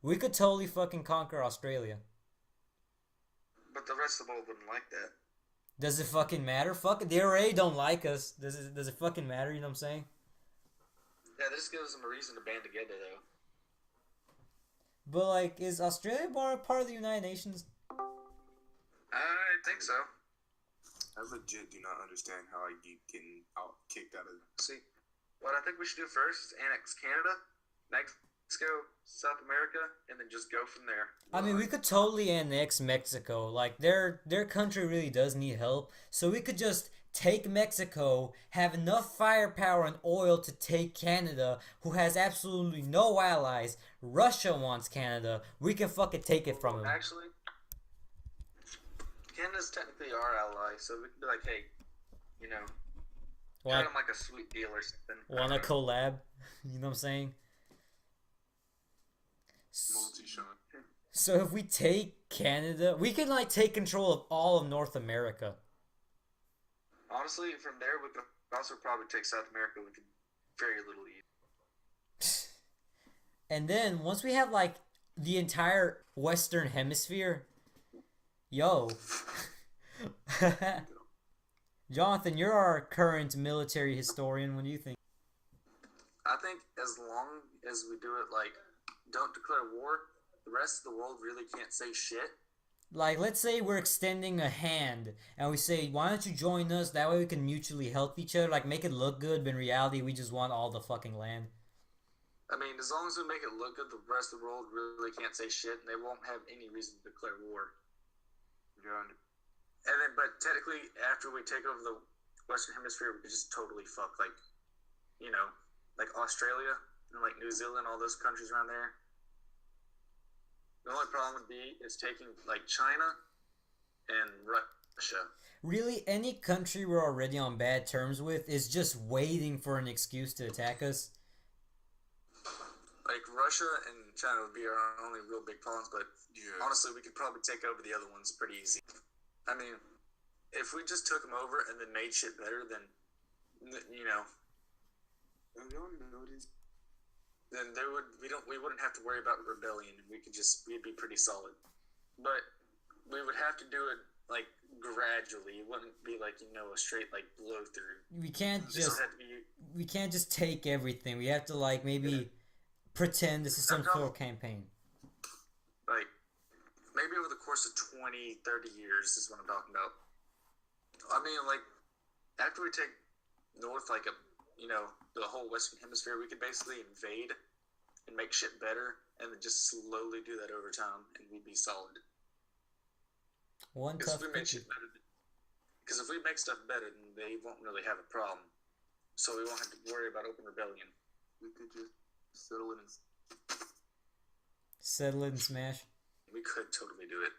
We could totally fucking conquer Australia. But the rest of the world wouldn't like that. Does it fucking matter? Fuck it. They already don't like us. Does it fucking matter? You know what I'm saying? Yeah, this gives them a reason to band together, though. But like, is Australia part of the United Nations? I think so. I legit do not understand how I keep getting kicked out of. See, what I think we should do first: annex Canada, Mexico, South America, and then just go from there. I mean, we could totally annex Mexico. Like, their country really does need help. So we could just take Mexico, have enough firepower and oil to take Canada, who has absolutely no allies. Russia wants Canada. We can fucking take it from them. Actually, Canada's technically our ally, so we can be like, hey, you know, kind of like a sweet deal or something. Wanna collab? You know what I'm saying? Multi-shot. So if we take Canada, we can like take control of all of North America. Honestly, from there we could also probably take South America with very little ease. And then once we have like the entire Western Hemisphere, yo, Jonathan, you're our current military historian. What do you think? I think as long as we do it like don't declare war, the rest of the world really can't say shit. Like, let's say we're extending a hand and we say, why don't you join us? That way we can mutually help each other. Like, make it look good, but in reality, we just want all the fucking land. I mean, as long as we make it look good, the rest of the world really can't say shit, and they won't have any reason to declare war. Yeah. And then, but technically, after we take over the Western Hemisphere, we could just totally fuck, like, you know, like Australia and like New Zealand, all those countries around there. The only problem would be is taking like China and Russia. Really, any country we're already on bad terms with is just waiting for an excuse to attack us. Like Russia and China would be our only real big problems, but honestly, we could probably take over the other ones pretty easy. I mean, if we just took them over and then made shit better, then you know, then we wouldn't have to worry about rebellion, and we'd be pretty solid. But we would have to do it like gradually. It wouldn't be like a straight like blow through. We can't just take everything. We have to like maybe pretend this is some sort of campaign. Like maybe over the course of 20, 30 years is what I'm talking about. I mean, like after we take North, like the whole Western Hemisphere, we could basically invade and make shit better, and then just slowly do that over time, and we'd be solid. Because if we make stuff better, then they won't really have a problem. So we won't have to worry about open rebellion. We could just settle it and smash. We could totally do it.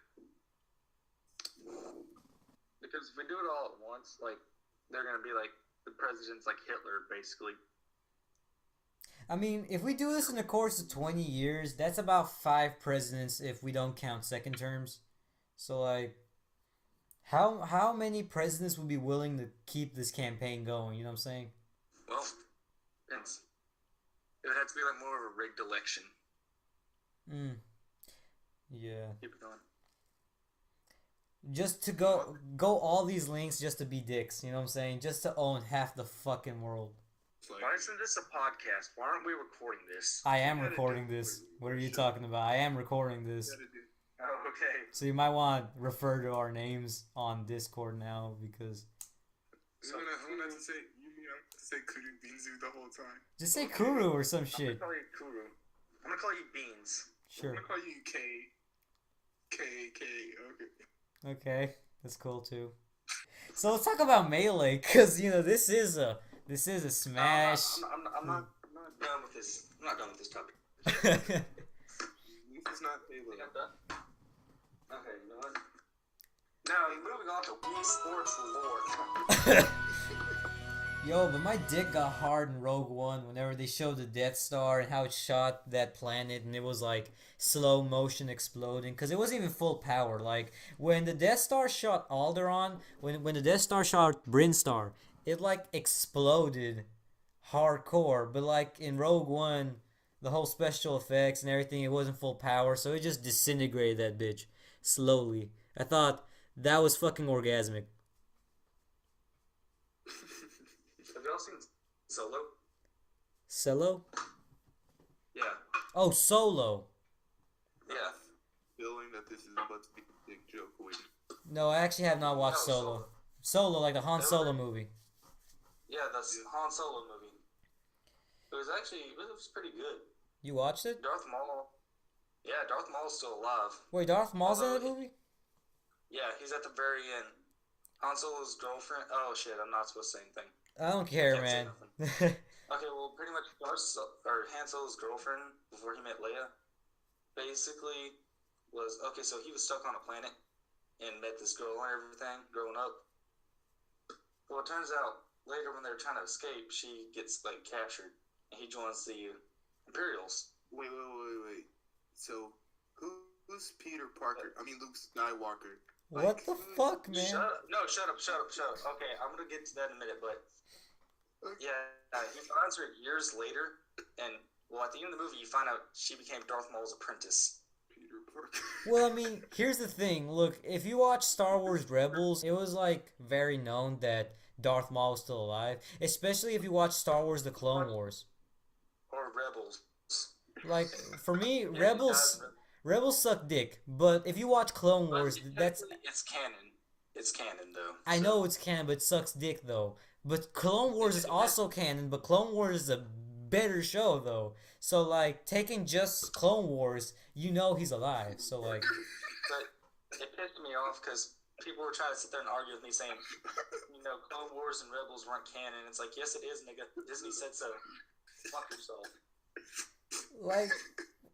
Because if we do it all at once, like they're gonna be like the president's like Hitler, basically. I mean, if we do this in the course of 20 years, that's about 5 presidents if we don't count second terms. So, like, how many presidents would be willing to keep this campaign going? You know what I'm saying? Well, it would have to be like more of a rigged election. Yeah. Keep it going. Just to go all these links just to be dicks, you know what I'm saying? Just to own half the fucking world. Why isn't this a podcast? Why aren't we recording this? I am recording this. What are you talking about? I am recording this. Oh, okay. So you might want to refer to our names on Discord now because... I'm gonna have to say Kuru Binzu the whole time. Just say Kuru or some shit. I'm gonna call you Kuru. I'm gonna call you Beans. Sure. I'm gonna call you K, okay. Okay, that's cool too. So let's talk about Melee, because this is a smash. I'm not done with this. I'm not done with this topic. This is not Melee. I'm done. Okay, you know what? Now moving on to Wii Sports Lore. Yo, but my dick got hard in Rogue One whenever they showed the Death Star and how it shot that planet and it was like slow motion exploding because it wasn't even full power. Like when the Death Star shot Alderaan, when the Death Star shot Brinstar, it like exploded hardcore. But like in Rogue One, the whole special effects and everything. It wasn't full power, so it just disintegrated that bitch slowly. I thought that was fucking orgasmic. Have y'all seen Solo? Solo? Yeah. Oh, Solo. Yeah. Feeling that this is about to be a big joke with you. No, I actually have not watched No, Solo. Solo, like the Han Solo movie. Yeah, the Han Solo movie. It was pretty good. You watched it? Darth Maul. Yeah, Darth Maul's still alive. Wait, Darth Maul's in Although that movie? Yeah, he's at the very end. Han Solo's girlfriend. Oh shit, I'm not supposed to say anything. I don't care, Can't say man. nothing. Okay, well, pretty much Han Solo's girlfriend before he met Leia, basically was okay. So he was stuck on a planet and met this girl and everything growing up. Well, it turns out later when they're trying to escape, she gets like captured and he joins the Imperials. Wait. So, who's Peter Parker? I mean, Luke Skywalker. What the fuck, man? Shut up! No, shut up! Okay, I'm gonna get to that in a minute, but yeah, he finds her years later, and well, at the end of the movie, you find out she became Darth Maul's apprentice. Peter Parker. Well, I mean, here's the thing. Look, if you watch Star Wars Rebels, it was like very known that Darth Maul was still alive. Especially if you watch Star Wars: The Clone Wars. Or Rebels. Like for me, Yeah, Rebels suck dick. But if you watch Clone but Wars, that's it's canon. It's canon though. I know it's canon, but it sucks dick though. But Clone Wars is also canon, but Clone Wars is a better show though. So like taking just Clone Wars, you know he's alive. So like, But it pissed me off because people were trying to sit there and argue with me saying, Clone Wars and Rebels weren't canon. It's like, yes, it is, nigga. Disney said so. Fuck yourself. like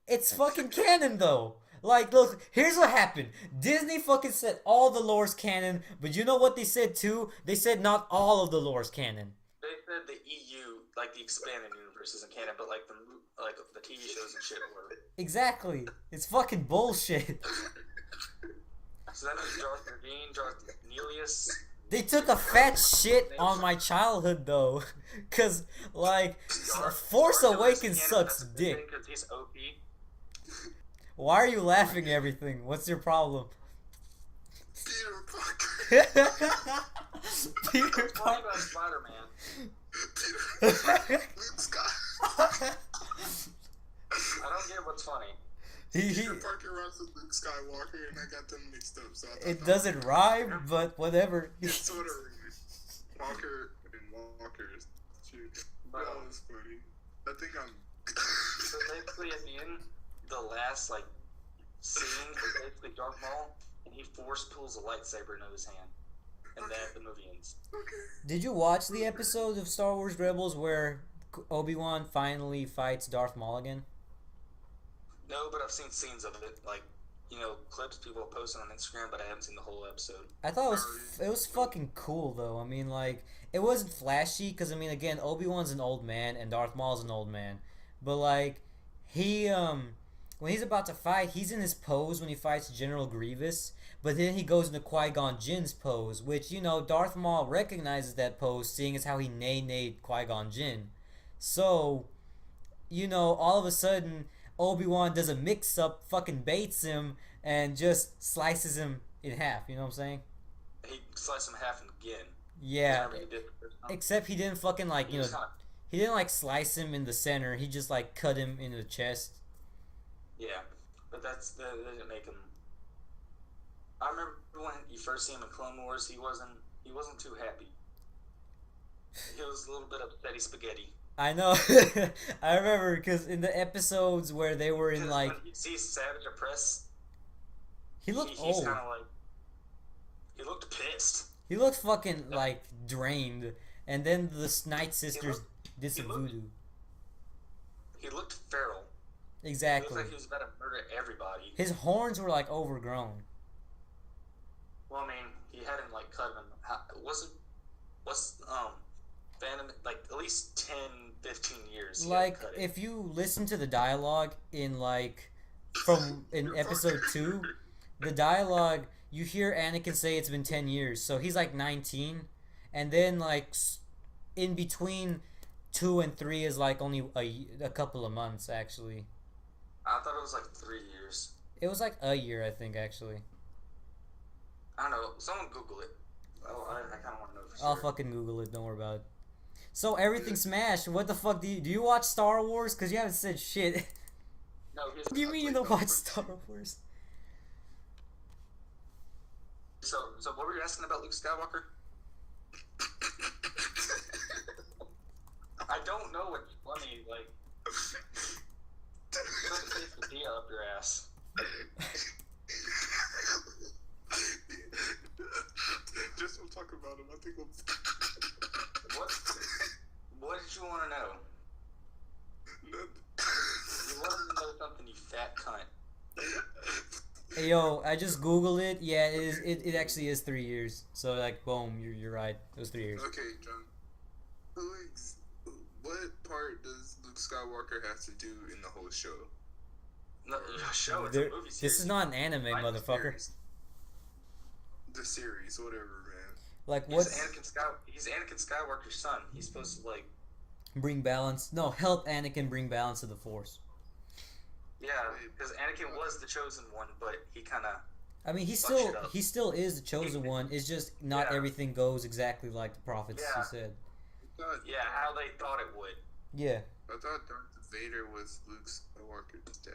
it's fucking canon though. Like, look, here's what happened. Disney fucking said all the lore's canon, but you know what they said too? They said not all of the lore's canon. They said the EU, like the expanded universe, isn't canon, but like the TV shows and shit were. Exactly. It's fucking bullshit. So that means Darth Naveen, Darth Nihilus. They took a fat shit on my childhood though, cause like Force Awakens sucks dick. Because he's OP. Why are you laughing at everything? What's your problem? Peter Parker. Peter What's funny Parker. about Spider-Man? Luke Skywalker. I don't get what's funny. Peter Parker runs with Luke Skywalker, and I got them mixed up. So I thought It that doesn't rhyme, but whatever. It sort of rhymes. Walker and Walker. Shoot. That was funny. I think I'm. So basically, at the end, the last scene is basically Darth Maul, and he force pulls a lightsaber into his hand, and then the movie ends. Did you watch the episode of Star Wars Rebels where Obi-Wan finally fights Darth Maul again? No, but I've seen scenes of it, clips people have posted on Instagram, but I haven't seen the whole episode. I thought it was fucking cool though. I mean, like, it wasn't flashy because I mean, again, Obi-Wan's an old man and Darth Maul's an old man, but like he when he's about to fight, he's in his pose when he fights General Grievous, but then he goes into Qui-Gon Jinn's pose, which Darth Maul recognizes that pose, seeing as how he nay-nayed Qui-Gon Jinn. So, all of a sudden Obi-Wan does a mix-up, fucking baits him, and just slices him in half. You know what I'm saying? He sliced him in half again. Yeah. Whatever he did the first time. Except he didn't fucking He was not- he didn't slice him in the center. He just cut him in the chest. Yeah, but that didn't make him. I remember when you first see him in Clone Wars, he wasn't too happy. He was a little bit upsetty spaghetti. I know. I remember because in the episodes where they were in When he sees Savage oppressed, he looked he's old. kind of he looked pissed. He looked fucking drained. And then the Night Sisters did some voodoo. He looked feral. He Exactly. looked like he was about to murder everybody. His horns were overgrown. Well, I mean, he hadn't cut him. What's Phantom at least 10, 15 years. he hadn't cut it. If you listen to the dialogue in in episode 2, the dialogue, you hear Anakin say it's been 10 years. So he's 19, and then in between 2 and 3 is like only a couple of months actually. I thought it was like 3 years. It was like a year, I think, actually. I don't know. Someone Google it. Oh, I kind of want to know for sure. I'll fucking Google it. Don't worry about it. So everything Smash. What the fuck do you watch Star Wars? Cause you haven't said shit. No, here's What do you mean you don't watch Star Wars? So what were you asking about Luke Skywalker? I don't know what's funny. Like, don't take the D up your ass. Just don't talk about him. I think we'll... What did you want to know? You wanted to know something, you fat cunt. Hey, yo, I just Googled it. Yeah, it is. It actually is 3 years. So like, boom, you're right. It was 3 years. Okay, John. What part does Luke Skywalker have to do in the whole show? No, show. It's a movie series. This is not an anime, motherfucker. The series, whatever, man. Like what? He's Anakin Skywalker's son. He's supposed to like bring balance. No, help Anakin bring balance to the Force. Yeah, because Anakin was the chosen one, but he kind of. I mean, he still is the chosen one. It's just not everything goes exactly like the prophets said. How they thought it would. Yeah. I thought Darth Vader was Luke Skywalker's dad.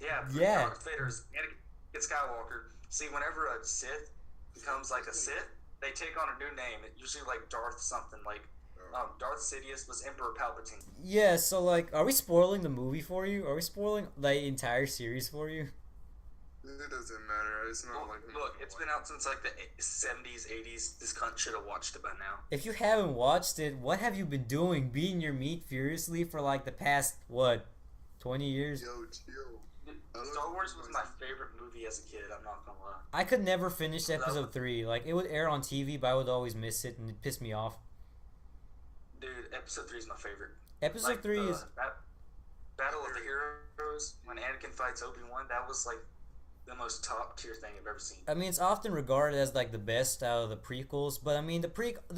Yeah. Darth Vader is Anakin Skywalker. See, whenever a Sith becomes like a Sith, they take on a new name. It usually like Darth something. Like Darth Sidious was Emperor Palpatine. Yeah. So like, are we spoiling the movie for you? Are we spoiling the entire series for you? It doesn't matter. It's not Look, it's been out since like the 70s, 80s. This cunt should have watched it by now. If you haven't watched it, what have you been doing? Beating your meat furiously for like the past, 20 years? Yo, chill. Star Wars was my favorite movie as a kid, I'm not gonna lie. I could never finish episode 3. Like, it would air on TV, but I would always miss it, and it pissed me off. Dude, episode 3 is my favorite. Episode 3 is... Battle of the Heroes, when Anakin fights Obi-Wan, that was like the most top tier thing I've ever seen. I mean, it's often regarded as like the best out of the prequels, but I mean,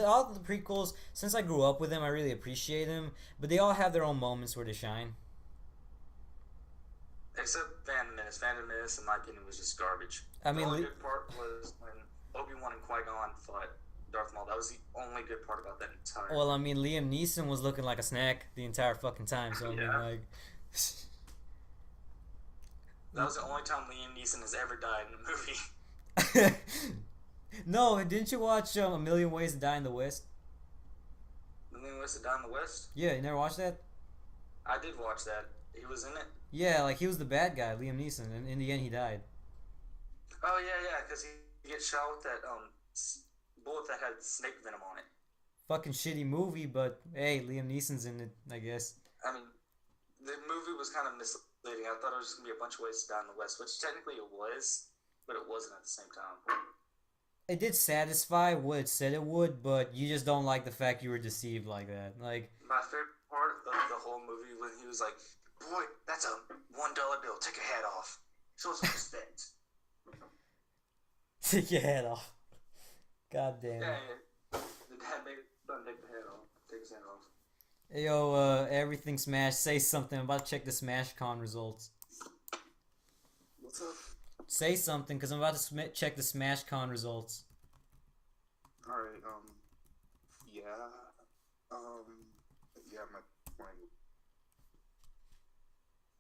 all of the prequels, since I grew up with them, I really appreciate them, but they all have their own moments where they shine. Except Phantom Menace. Phantom Menace, in my opinion, was just garbage. I mean, the only good part was when Obi-Wan and Qui-Gon fought Darth Maul. That was the only good part about that entire. Well, I mean, Liam Neeson was looking like a snack the entire fucking time, so I mean, like. That was the only time Liam Neeson has ever died in a movie. No, didn't you watch A Million Ways to Die in the West? A Million Ways to Die in the West? Yeah, you never watched that? I did watch that. He was in it? Yeah, like he was the bad guy, Liam Neeson, and in the end he died. Oh, yeah, because he gets shot with that bullet that had snake venom on it. Fucking shitty movie, but hey, Liam Neeson's in it, I guess. I mean, the movie was kind of misleading. I thought it was just going to be a bunch of ways to die in the West, which technically it was, but it wasn't at the same time. It did satisfy what it said it would, but you just don't like the fact you were deceived like that. Like, my favorite part of the whole movie when he was like, "Boy, that's a $1 bill. Take your hat off. Show some respect." Take your hat off. God damn. Yeah. The dad made his son take the hat off. Take his hat off. Hey, yo, everything Smash, say something. I'm about to check the SmashCon results. What's up? Say something, because I'm about to check the SmashCon results. Alright, my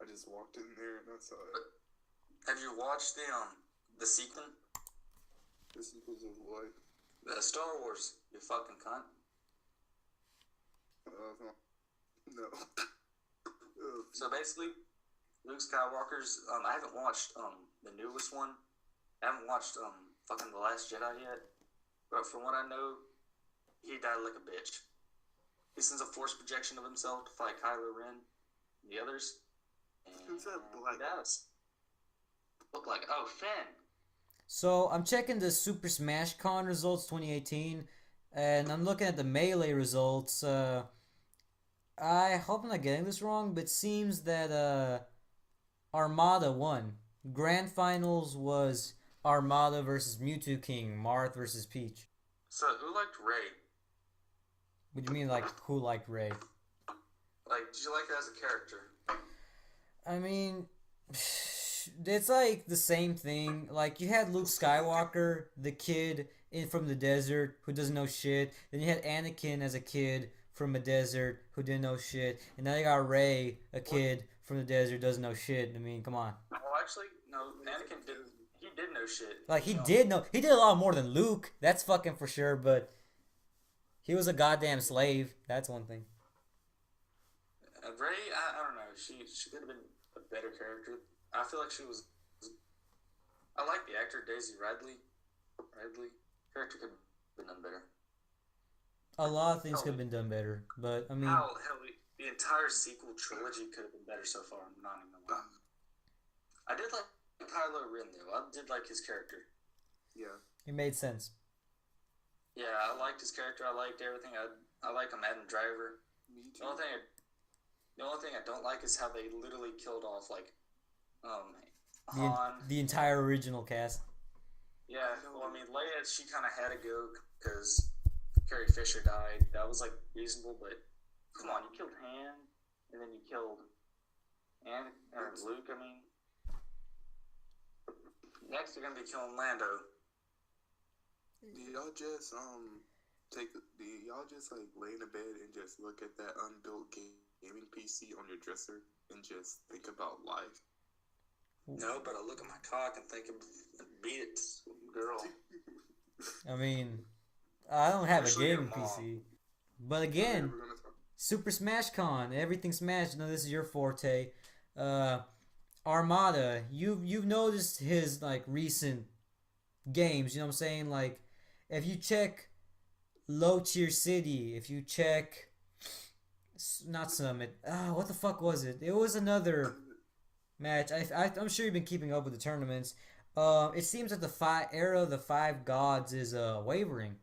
I just walked in there and I saw it. Have you watched the sequel? The sequels of what? The Star Wars, you fucking cunt. No. So basically, Luke Skywalker's. I haven't watched the newest one. I haven't watched fucking The Last Jedi yet. But from what I know, he died like a bitch. He sends a force projection of himself to fight Kylo Ren and the others. And who's that black? He does. Look like Finn. So I'm checking the Super Smash Con results 2018, and I'm looking at the Melee results. I hope I'm not getting this wrong, but it seems that Armada won. Grand Finals was Armada versus Mewtwo King, Marth versus Peach. So who liked Rey? What do you mean, like, who liked Rey? Like, did you like her as a character? I mean, it's like the same thing. Like you had Luke Skywalker, the kid in from the desert who doesn't know shit. Then you had Anakin as a kid from a desert who didn't know shit, and now you got Rey, a kid from the desert doesn't know shit. I mean, come on. Well, actually, no. Anakin did. He did know shit. Like he You know, did know, he did a lot more than Luke. That's fucking for sure. But he was a goddamn slave. That's one thing. Rey, I don't know. She could have been a better character. I feel like she was. I like the actor Daisy Ridley. Character could have been done better. A lot of things could have been done better, but I mean, Hell, the entire sequel trilogy could have been better so far. I'm not even gonna lie. I did like Kylo Ren though. I did like his character. Yeah. it made sense. Yeah, I liked his character. I liked everything. I like him, Adam Driver. Me The too. only thing I don't like is how they literally killed off like The, Han. the entire original cast. Yeah, well, I mean, Leia, she kind of had to go because Carrie Fisher died. That was like reasonable, but come on, you killed Han, and then you killed Luke. I mean, next you're gonna be killing Lando. Do y'all just do y'all just like lay in a bed and just look at that unbuilt gaming PC on your dresser and just think about life? No, but I look at my cock and think, beat it, girl. I mean, I don't have a Especially your gaming mom. PC, but again, We're gonna talk. Super Smash Con, everything Smash. No, this is your forte. Armada, you've noticed his like recent games. You know what I'm saying? Like, if you check low tier city, if you check not Summit, what the fuck was it? It was another match. I'm sure you've been keeping up with the tournaments. It seems that the era of the five gods is wavering.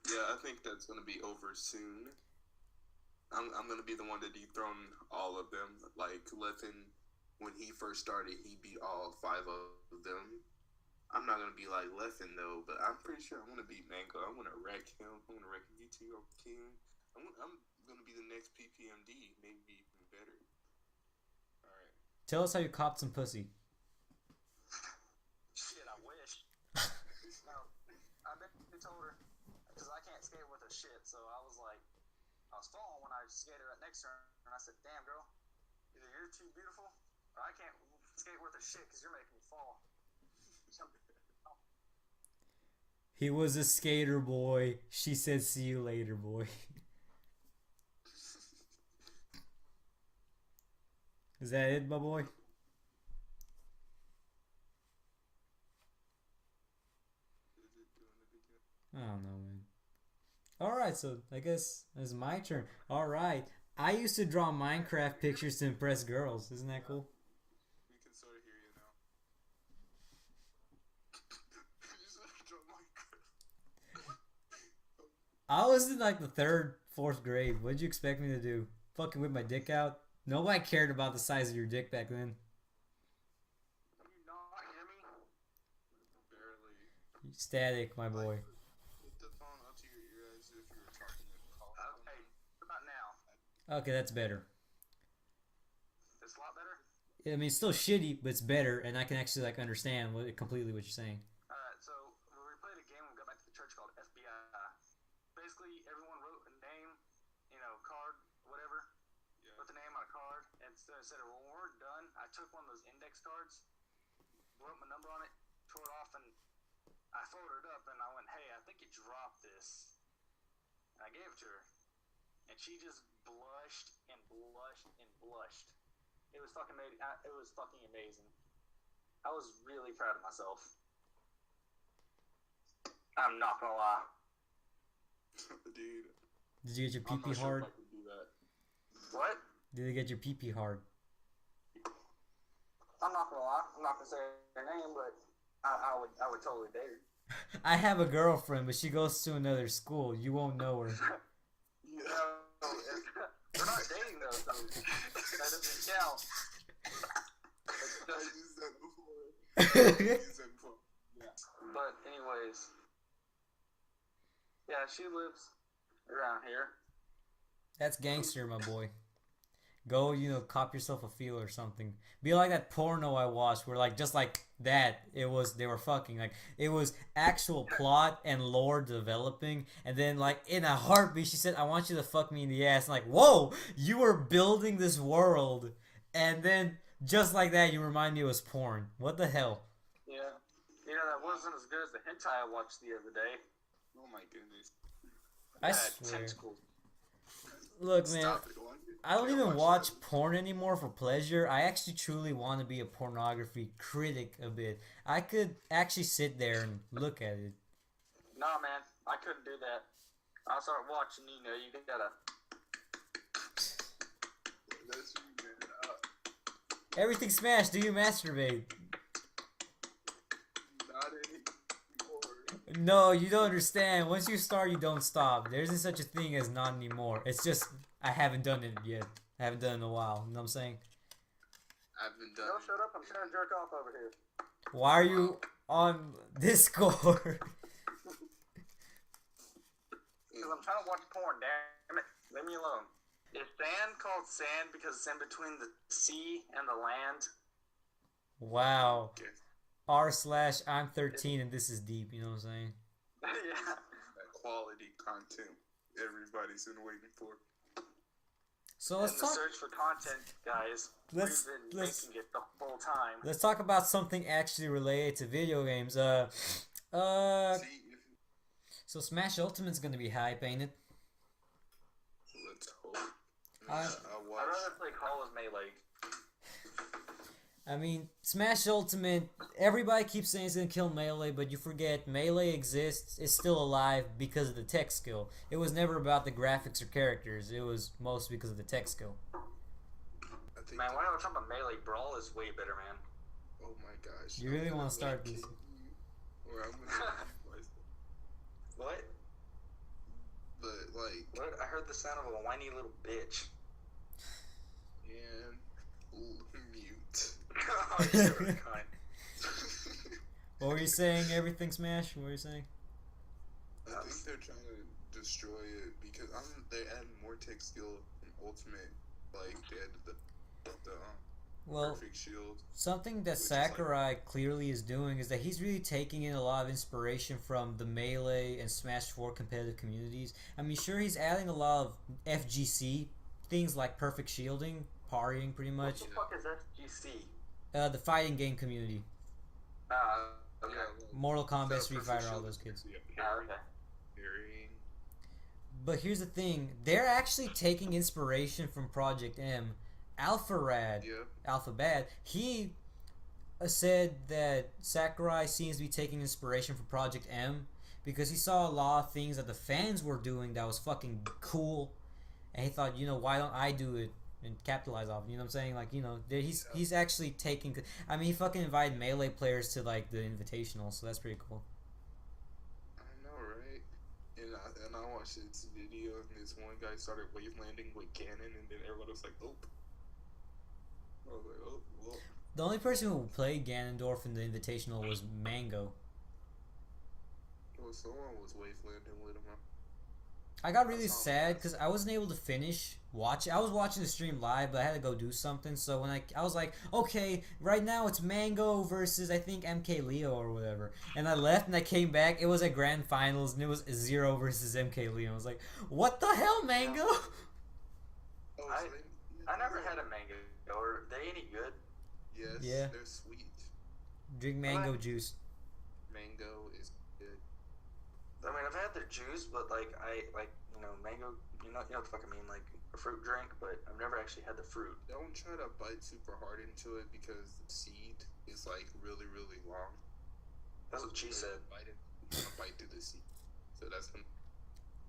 Yeah, I think that's gonna be over soon. I'm gonna be the one to dethrone all of them. Like Leffen, when he first started, he beat all 5 of them. I'm not gonna be like Leffen though, but I'm pretty sure I'm gonna beat Mango. I'm gonna wreck him. I'm gonna wreck YouTube King. I'm gonna be the next PPMD, maybe even better. All right. Tell us how you copped some pussy. Shit, I wish. No, I bet they told her because I can't skate with her shit. So I was like, I was falling when I skated right next to her, and I said, "Damn, girl, either you're too beautiful, or I can't skate with her shit because you're making me fall." He was a skater boy. She said, "See you later, boy." Is that it, my boy? I don't know, man. Alright, so I guess it's my turn. Alright. I used to draw Minecraft pictures to impress girls. Isn't that cool? We can sort of hear you now. You said I draw Minecraft. I was in like the 3rd, 4th grade. What'd you expect me to do? Fucking whip my dick out? Nobody cared about the size of your dick back then. Can you not hear me? Barely. Static, my boy. Put the phone up to your ear as if you were talking to a call. Okay, what about now? Okay, that's better. It's a lot better. I mean, it's still shitty, but it's better, and I can actually like understand completely what you're saying. Alright, so we played a game. We got back to the church called FBI. Basically, everyone wrote a name, card, whatever. Yeah. Put the name on a card, and said, when we're done, I took one of those index cards, wrote my number on it, tore it off, and I folded it up, and I went, "Hey, I think you dropped this." And I gave it to her, and she just blushed and blushed and blushed. It was fucking amazing. I was really proud of myself. I'm not gonna lie. Dude. Did you get your I'm pee-pee not sure hard? if I could do that. What? Did you get your pee-pee hard? I'm not gonna lie. I'm not gonna say her name, but I would totally date her. I have a girlfriend, but she goes to another school. You won't know her. Yeah. No, we're not dating though, so that doesn't count. I used that before. Yeah. But anyways, yeah, she lives around here. That's gangster, my boy. Go, cop yourself a feel or something. Be like that porno I watched where like just like that, they were fucking like it was actual plot and lore developing, and then like in a heartbeat she said, "I want you to fuck me in the ass." I'm like, whoa, you were building this world, and then just like that, you remind me it was porn. What the hell? Yeah. That wasn't as good as the hentai I watched the other day. Oh my goodness. I Yeah, swear. tentacles. Look, man. Stop it. I don't Can't even watch that. porn anymore for pleasure. I actually truly want to be a pornography critic a bit. I could actually sit there and look at it. Nah, man, I couldn't do that. I started watching. You gotta. That's you, man. Everything smashed. Do you masturbate? Not anymore. No, you don't understand. Once you start, you don't stop. There isn't such a thing as not anymore. It's just I haven't done it yet. I haven't done it in a while. You know what I'm saying? I've been done. No, shut up! I'm trying to jerk off over here. Why are you on Discord? Because I'm trying to watch porn. Damn it! Leave me alone. Is sand called sand because it's in between the sea and the land? Wow. Okay. R/I'm 13 and this is deep. You know what I'm saying? Yeah. That quality content everybody's been waiting for. So In let's the talk. search for content, guys. Let's- We've been let's- making it the whole time. Let's talk about something actually related to video games. See, So Smash Ultimate's gonna be hype, ain't it? let's hope. I- I I'd watched. rather play Holla's Melee. I mean, Smash Ultimate, everybody keeps saying it's gonna kill Melee, but you forget Melee exists, is still alive because of the tech skill. It was never about the graphics or characters, it was mostly because of the tech skill. I think. Man, why are we talking about Melee? Brawl is way better, man. Oh my gosh. You really I'm wanna gonna start kick this? you, or I'm gonna kick myself. What? But like, What? I heard the sound of a whiny little bitch. and mute. Oh, you're kind. What were you saying, everything Smash? What were you saying? I think they're trying to destroy it because they added more tech skill in Ultimate. Like they added the Well, perfect shield. something that Which is like- Sakurai clearly is doing is that he's really taking in a lot of inspiration from the Melee and Smash 4 competitive communities. I mean, sure, he's adding a lot of FGC things like perfect shielding, parrying pretty much. What the fuck is FGC? The fighting game community. Okay. Yeah, well, Mortal Kombat, that Street perfect Fighter, all shield those is kids. Okay. parrying. But here's the thing, they're actually taking inspiration from Project M. Alpharad, Yeah. Alphabad, he said that Sakurai seems to be taking inspiration from Project M because he saw a lot of things that the fans were doing that was fucking cool, and he thought, why don't I do it and capitalize off it? You know what I'm saying? Like, he's actually taking. I mean, he fucking invited Melee players to like the Invitational, so that's pretty cool. I know, right? And I watched this video, and this one guy started wave landing with cannon, and then everyone was like, "Oh." I was like, "Oh, well." The only person who played Ganondorf in the Invitational was Mango. Well, someone was wave landing with him. I got really That's all sad nice. because I wasn't able to finish watch. I was watching the stream live, but I had to go do something. So when I was like, okay, right now it's Mango versus I think MK Leo or whatever. And I left and I came back. It was at grand finals and it was Zero versus MK Leo. I was like, what the hell, Mango? Oh, I never had a mango. Are they any good? Yes, Yeah. they're sweet. Drink mango juice. Mango is good. I mean, I've had their juice, but mango. You know what the fuck I mean, like a fruit drink. But I've never actually had the fruit. Don't try to bite super hard into it because the seed is like really, really long. That's what she said. Bite it. You wanna bite through the seed. So that's when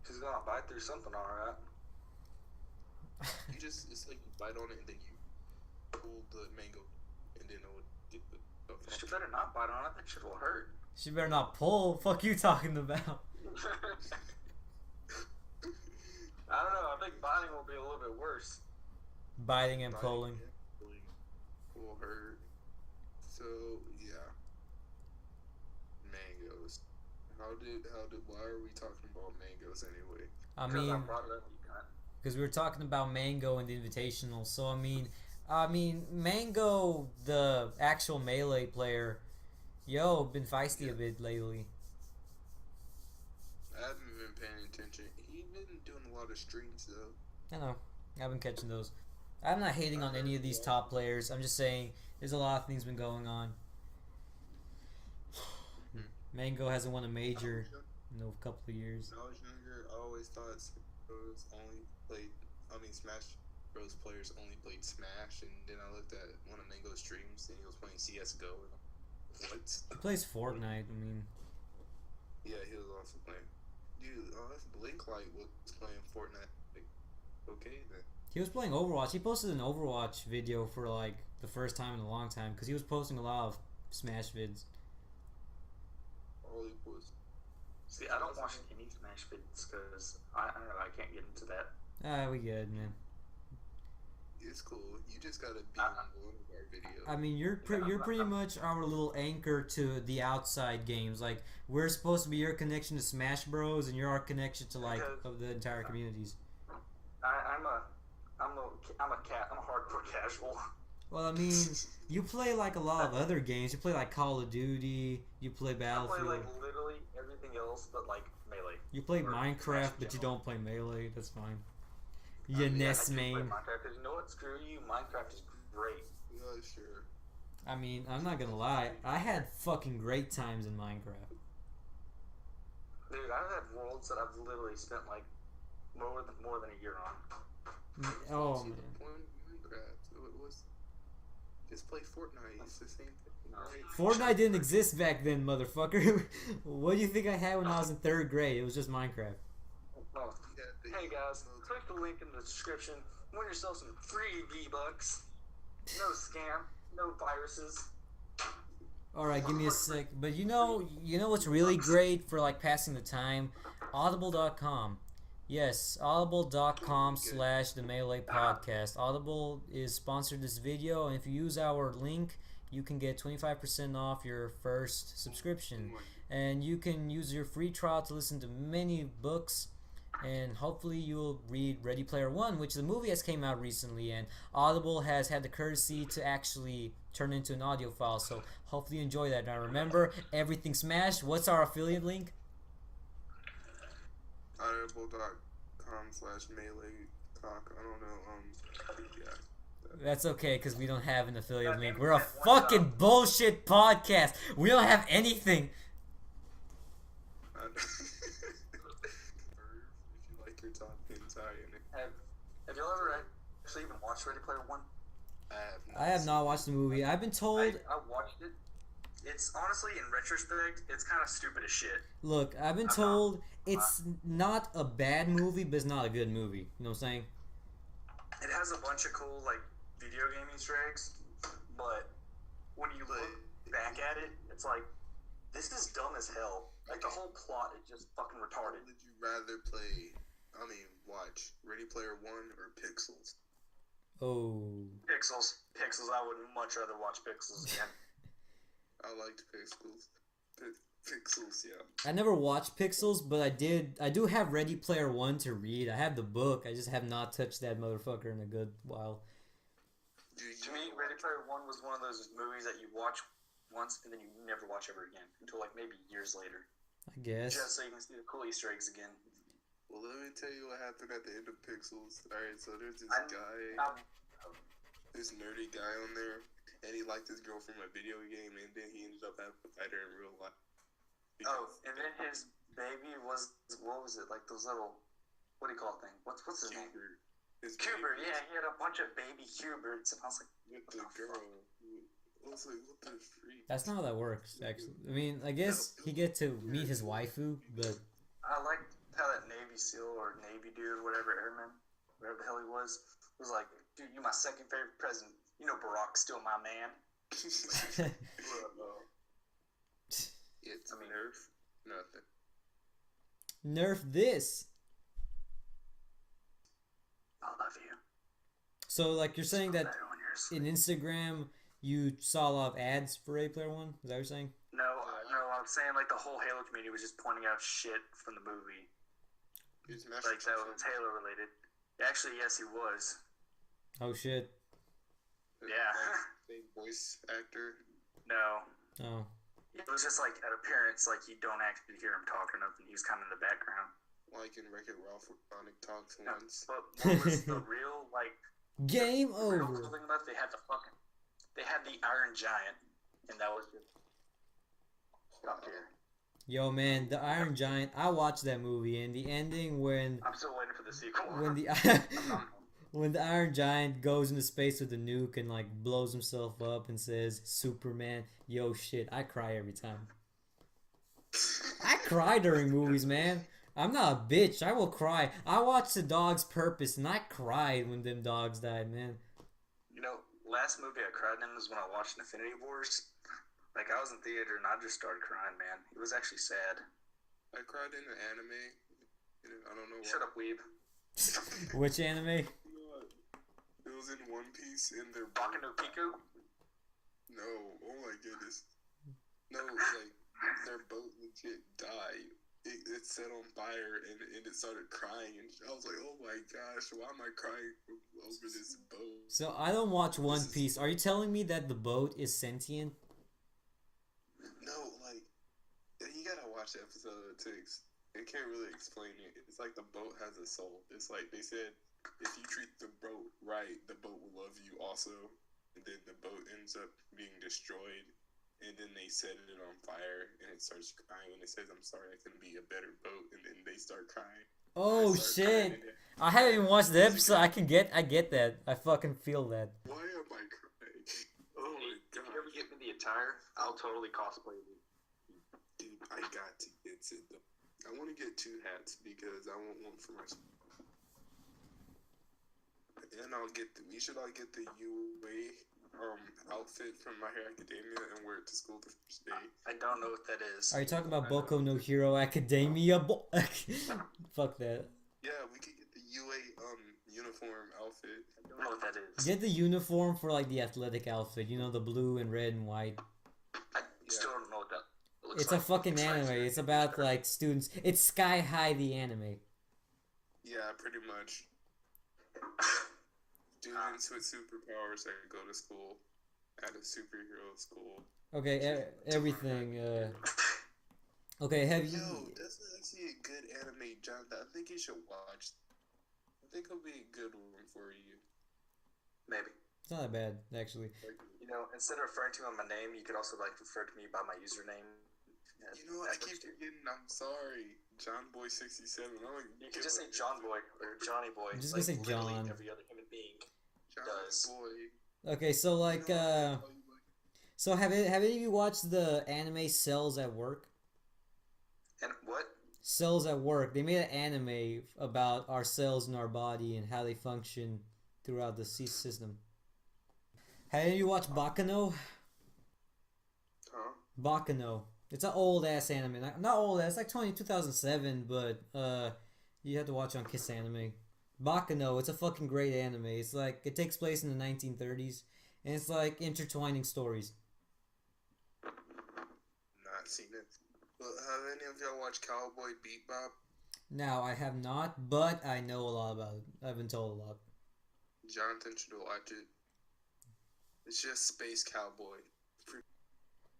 She's gonna bite through something, all right. it's like you bite on it and then you pull the mango and then it would get the She better not bite on it. That shit will hurt. She better not pull. Fuck you talking about. I don't know. I think biting will be a little bit worse. Biting and pulling. Will hurt. So yeah. Mangoes. Why are we talking about mangoes anyway? I Because I mean, brought it up, you cunt. because we were talking about Mango and the Invitational. So I mean, Mango, the actual melee player, been feisty a bit lately. I haven't been paying attention. He's been doing a lot of streams though. I know, I've been catching those. I'm not hating on any of these top players. I'm just saying there's a lot of things been going on. Mango hasn't won a major in a couple of years. When I was younger, I always thought Smash Bros. Players only played Smash, and then I looked at one of Mango's streams, and he was playing CS:GO. And what? He plays Fortnite. I mean, Yeah, he was also playing. Dude, that's Blinklight was playing Fortnite. Like, okay then. he was playing Overwatch. He posted an Overwatch video for like the first time in a long time because he was posting a lot of Smash vids. All he was. See, I don't watch any Smash vids because I don't know, I can't get into that. We good, man. It's cool. You just gotta be on one of our videos. I mean, you're pretty much our little anchor to the outside games. Like, we're supposed to be your connection to Smash Bros, and you're our connection to like of the entire communities. I'm a hardcore casual. Well, I mean, you play like a lot of other games. You play like Call of Duty. You play I play Battlefield. like literally everything else but like Melee. You play or Minecraft, Smash but you general. don't play Melee. That's fine. mean, You yeah, I Nest I do play main. Minecraft because you know what? Screw you. Minecraft is great. Yeah, sure. I mean, I'm not gonna lie. I had fucking great times in Minecraft. Dude, I've had worlds that I've literally spent like more than a year on. Oh See, man. the point of Minecraft was just play Fortnite. It's the same thing, right? Fortnite didn't exist back then, motherfucker. What do you think I had when I was in 3rd grade? It was just Minecraft. Oh. Yeah, Hey guys, click the link in the description. Win yourself some free V-Bucks. No scam, no viruses. All right, give me a sec. But you know what's really great for like passing the time? Audible.com. Yes, audible.com/the Melee Podcast. Audible is sponsored this video, and if you use our link, you can get 25% off your first subscription. And you can use your free trial to listen to many books, and hopefully you'll read Ready Player One, which the movie has came out recently, and Audible has had the courtesy to actually turn into an audio file, so hopefully you enjoy that. Now remember, everything Smash. What's our affiliate link? Audible.com/melee talk. I don't know. Yeah. That's okay, because we don't have an affiliate Yeah, link. we We're a have one fucking job. bullshit podcast. We don't have anything. If you like your talk, sorry. Have y'all ever actually even watched Ready Player One? I have not watched the movie. I've been told. I watched it. It's honestly, in retrospect, it's kind of stupid as shit. Look, I've been told it's not a bad movie, but it's not a good movie. You know what I'm saying? It has a bunch of cool like video game Easter eggs, but when you look back at it, it's like this is dumb as hell. Like the whole plot is just fucking retarded. Would you rather watch Ready Player One or Pixels? Oh. Pixels. I would much rather watch Pixels again. I liked Pixels. Pixels, yeah. I never watched Pixels, but I do have Ready Player One to read. I have the book. I just have not touched that motherfucker in a good while. To me, Ready Player One was one of those movies that you watch once and then you never watch ever again until like maybe years later. I guess. Just so you can see the cool Easter eggs again. Well, let me tell you what happened at the end of Pixels. Alright, so there's this this nerdy guy on there, and he liked this girl from a video game, and then he ended up having to fight her in real life. And then his baby was, what was it, like those little, what do you call it thing? What's his name? Cubert, yeah, he had a bunch of baby Cuberts, and I was like, With the girl. I was like, what the freak? That's not how that works, actually. I mean, I guess he get to meet his waifu, but I liked how that Navy SEAL or Navy dude, whatever, airman, whatever the hell he was like, dude, you're my second favorite president. You know Barack's still my man. It's Nerf. Nothing. nerf this. I love you. So, like, you're saying that Better when you're asleep. in Instagram you saw a lot of ads for Ready Player One? Is that what you're saying? No, I'm saying like the whole Halo community was just pointing out shit from the movie. It's Master Like that Chief. was Halo related. Actually, yes, he was. Oh shit. Yeah. Same voice actor. No. Oh. It was just like an appearance, like you don't actually hear him talk or nothing. He was kind of in the background. Like in Wreck-It Ralph with Sonic talks Yeah. once. But what was the real Game the real cool over. thing about it, they had the Iron Giant, and that was just top tier. Yo man, the Iron Giant. I watched that movie and the ending when I'm still waiting for the sequel. when the I'm not. when the Iron Giant goes into space with the nuke and like blows himself up and says Superman, yo shit, I cry every time. I cry during movies, man. I'm not a bitch. I will cry. I watched The Dog's Purpose and I cried when them dogs died, man. You know, last movie I cried in was when I watched Infinity Wars. Like, I was in theater and I just started crying, man. It was actually sad. I cried in an anime. I don't know why. Shut up, weeb. Which anime? You know what? It was in One Piece and their Baku no Piku? No, oh my goodness. No, like their boat legit died. It set on fire and it started crying and I was like, oh my gosh, why am I crying over this boat? So I don't watch One Piece. Are you telling me that the boat is sentient? No, like you gotta watch the episode it can't really explain it. It's like the boat has a soul. It's like they said if you treat the boat right, the boat will love you also. And then the boat ends up being destroyed. And then they set it on fire, and it starts crying. And it says, "I'm sorry, I couldn't be a better boat." And then they start crying. Oh shit! I haven't even watched the episode. I get that. I fucking feel that. Why am I crying? Oh my If you god! ever get me the attire, I'll totally cosplay you. Dude, I got to get it. I want to get 2 hats because I want one for myself. And we should all get the UA outfit from My Hero Academia and wear it to school the first day. I don't know what that is. Are you talking about Boku no Hero Academia? Fuck that. Yeah, we could get the UA uniform outfit. I don't know what that is. Get the uniform for like the athletic outfit. You know, the blue and red and white. I still don't know what that looks It's like. a fucking anime. It's about like students. It's Sky High the anime. Yeah, pretty much. Students with superpowers that go to school at a superhero school. Okay, everything. Okay, have you? Yo, that's actually a good anime, Jonathan. I think you should watch. I think it'll be a good one for you. Maybe. It's not that bad, actually. You know, instead of referring to me on my name, you could also like refer to me by my username. Yeah, You know what? I that keep works too. forgetting. I'm sorry, John Boy 67. You could just say John Boy or Johnny Boy. I'm just like gonna say literally John. every other human being. John does. Boy. Okay, so like, You know what? I'll call you like- so have any of you watched the anime Cells at Work? And what? Cells at Work. They made an anime about our cells in our body and how they function throughout the system. Have any of you watched Bakano? Huh? Bakano. It's an old ass anime. Not old ass, like 2007, but you have to watch on Kiss Anime. Bakano, it's a fucking great anime. It's like it takes place in the 1930s and it's like intertwining stories. Not seen it. But have any of y'all watched Cowboy Bebop? Now, I have not, but I know a lot about it. I've been told a lot. Jonathan should watch it. It's just Space Cowboy.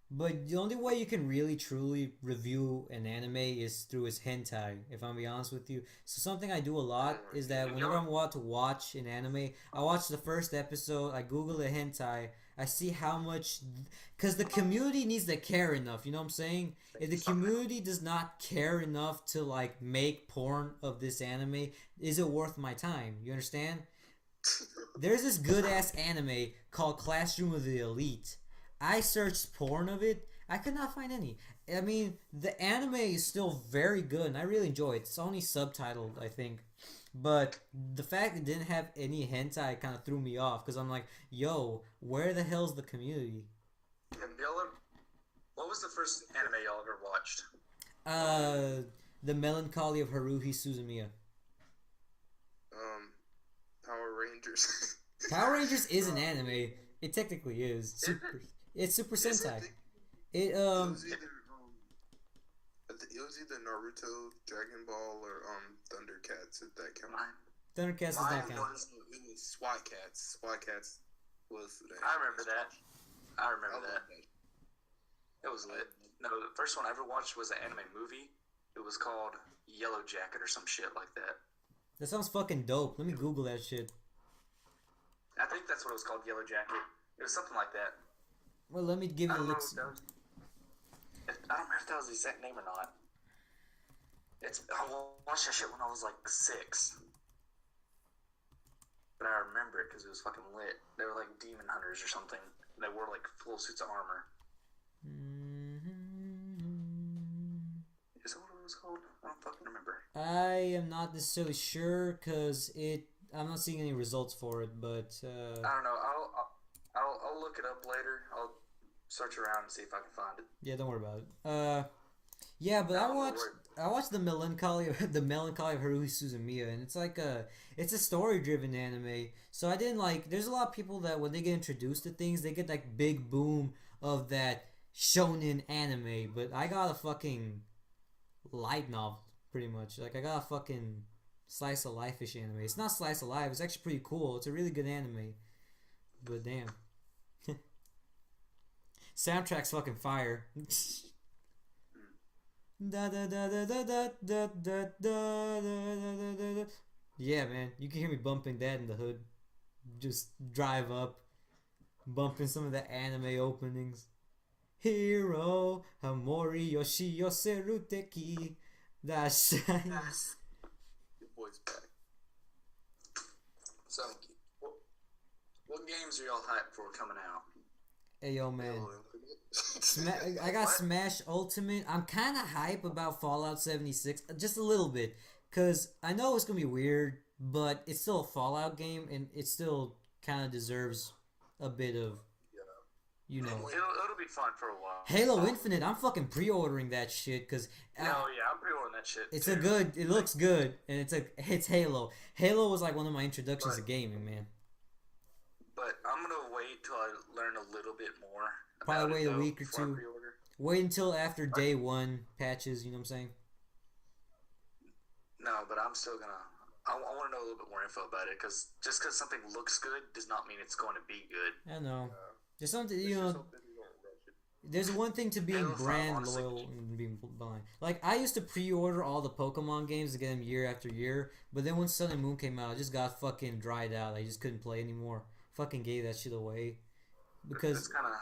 But the only way you can really truly review an anime is through its hentai, if I'm being honest with you. So something I do a lot is that whenever I'm about to watch an anime, I watch the first episode, I Google the hentai, I see how much... Because the community needs to care enough, you know what I'm saying? If the community does not care enough to, like, make porn of this anime, is it worth my time? You understand? There's this good-ass anime called Classroom of the Elite. I searched porn of it. I could not find any. I mean, the anime is still very good, and I really enjoy it. It's only subtitled, I think. But the fact it didn't have any hentai kind of threw me off, because I'm like, yo, where the hell's the community? What was the first anime y'all ever watched? The Melancholy of Haruhi Suzumiya. Power Rangers. Power Rangers is an anime. It technically is. It's Super Sentai. It was either Naruto, Dragon Ball, or Thundercats, if that counts. Thundercats is Mine not count. It was SWAT Cats. SWAT Cats was the I remember that. I remember love that. It was lit. No, the first one I ever watched was an anime movie. It was called Yellow Jacket or some shit like that. That sounds fucking dope. Let me Google that shit. I think that's what it was called, Yellow Jacket. It was something like that. Well, let me give I you a don't know look. if that was, I don't remember if that was the exact name or not. I watched that shit when I was like 6. But I remember it because it was fucking lit. They were like demon hunters or something. And they wore like full suits of armor. Is that what it was called? I don't fucking remember. I am not necessarily sure because I'm not seeing any results for it, but I don't know. I'll look it up later. I'll search around and see if I can find it. yeah, don't worry about it. Yeah, but I watched the Melancholy of Haruhi Suzumiya, and it's like it's a story driven anime. So I didn't like. There's a lot of people that when they get introduced to things, they get like big boom of that shonen anime. But I got a fucking light novel, pretty much. Like I got a fucking slice of life-ish anime. It's not slice of life. It's actually pretty cool. It's a really good anime. But damn, soundtrack's fucking fire. Da da da da da da da da da da da. Yeah, man, you can hear me bumping that in the hood. Just drive up, bumping some of the anime openings. Hero Hamori Yoshi Yoseru Teki Dashai. Your boy's back. So, what games are y'all hyped for coming out? Hey yo, man. I got Smash Ultimate. I'm kind of hype about Fallout 76, just a little bit, cause I know it's gonna be weird, but it's still a Fallout game, and it still kind of deserves a bit of, you know. It'll be fun for a while. Halo Infinite. I'm fucking pre-ordering that shit, cause Hell yeah, I'm pre-ordering that shit. it's too. it looks good, and it's Halo. Halo was like one of my introductions to gaming, man. But I'm gonna wait till I learn a little bit more. Probably wait a week or before I two. pre-order. Wait until after day one patches. You know what I'm saying? No, but I'm still gonna. I want to know a little bit more info about it because just because something looks good does not mean it's going to be good. I know. There's something, you know. There's one thing to being Halo 5, brand honestly. loyal and being blind. Like I used to pre-order all the Pokemon games to get them year after year, but then when Sun and Moon came out, I just got fucking dried out. I just couldn't play anymore. Fucking gave that shit away because It's kind of.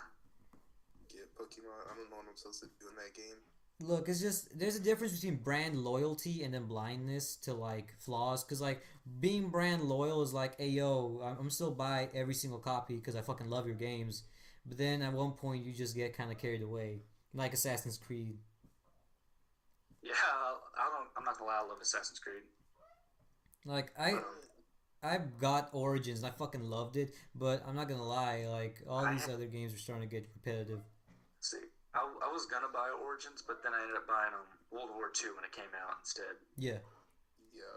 Get Pokemon. I don't know what I'm supposed to do in that game. look, it's just there's a difference between brand loyalty and then blindness to like flaws. Cause like being brand loyal is like, hey yo, I'm still buy every single copy because I fucking love your games. But then at one point you just get kind of carried away, like Assassin's Creed. Yeah, I'm not gonna lie. I love Assassin's Creed. Like I got Origins and I fucking loved it, but I'm not gonna lie, like all these other games are starting to get repetitive. See, I was gonna buy Origins, but then I ended up buying World War II when it came out instead. Yeah. Yeah.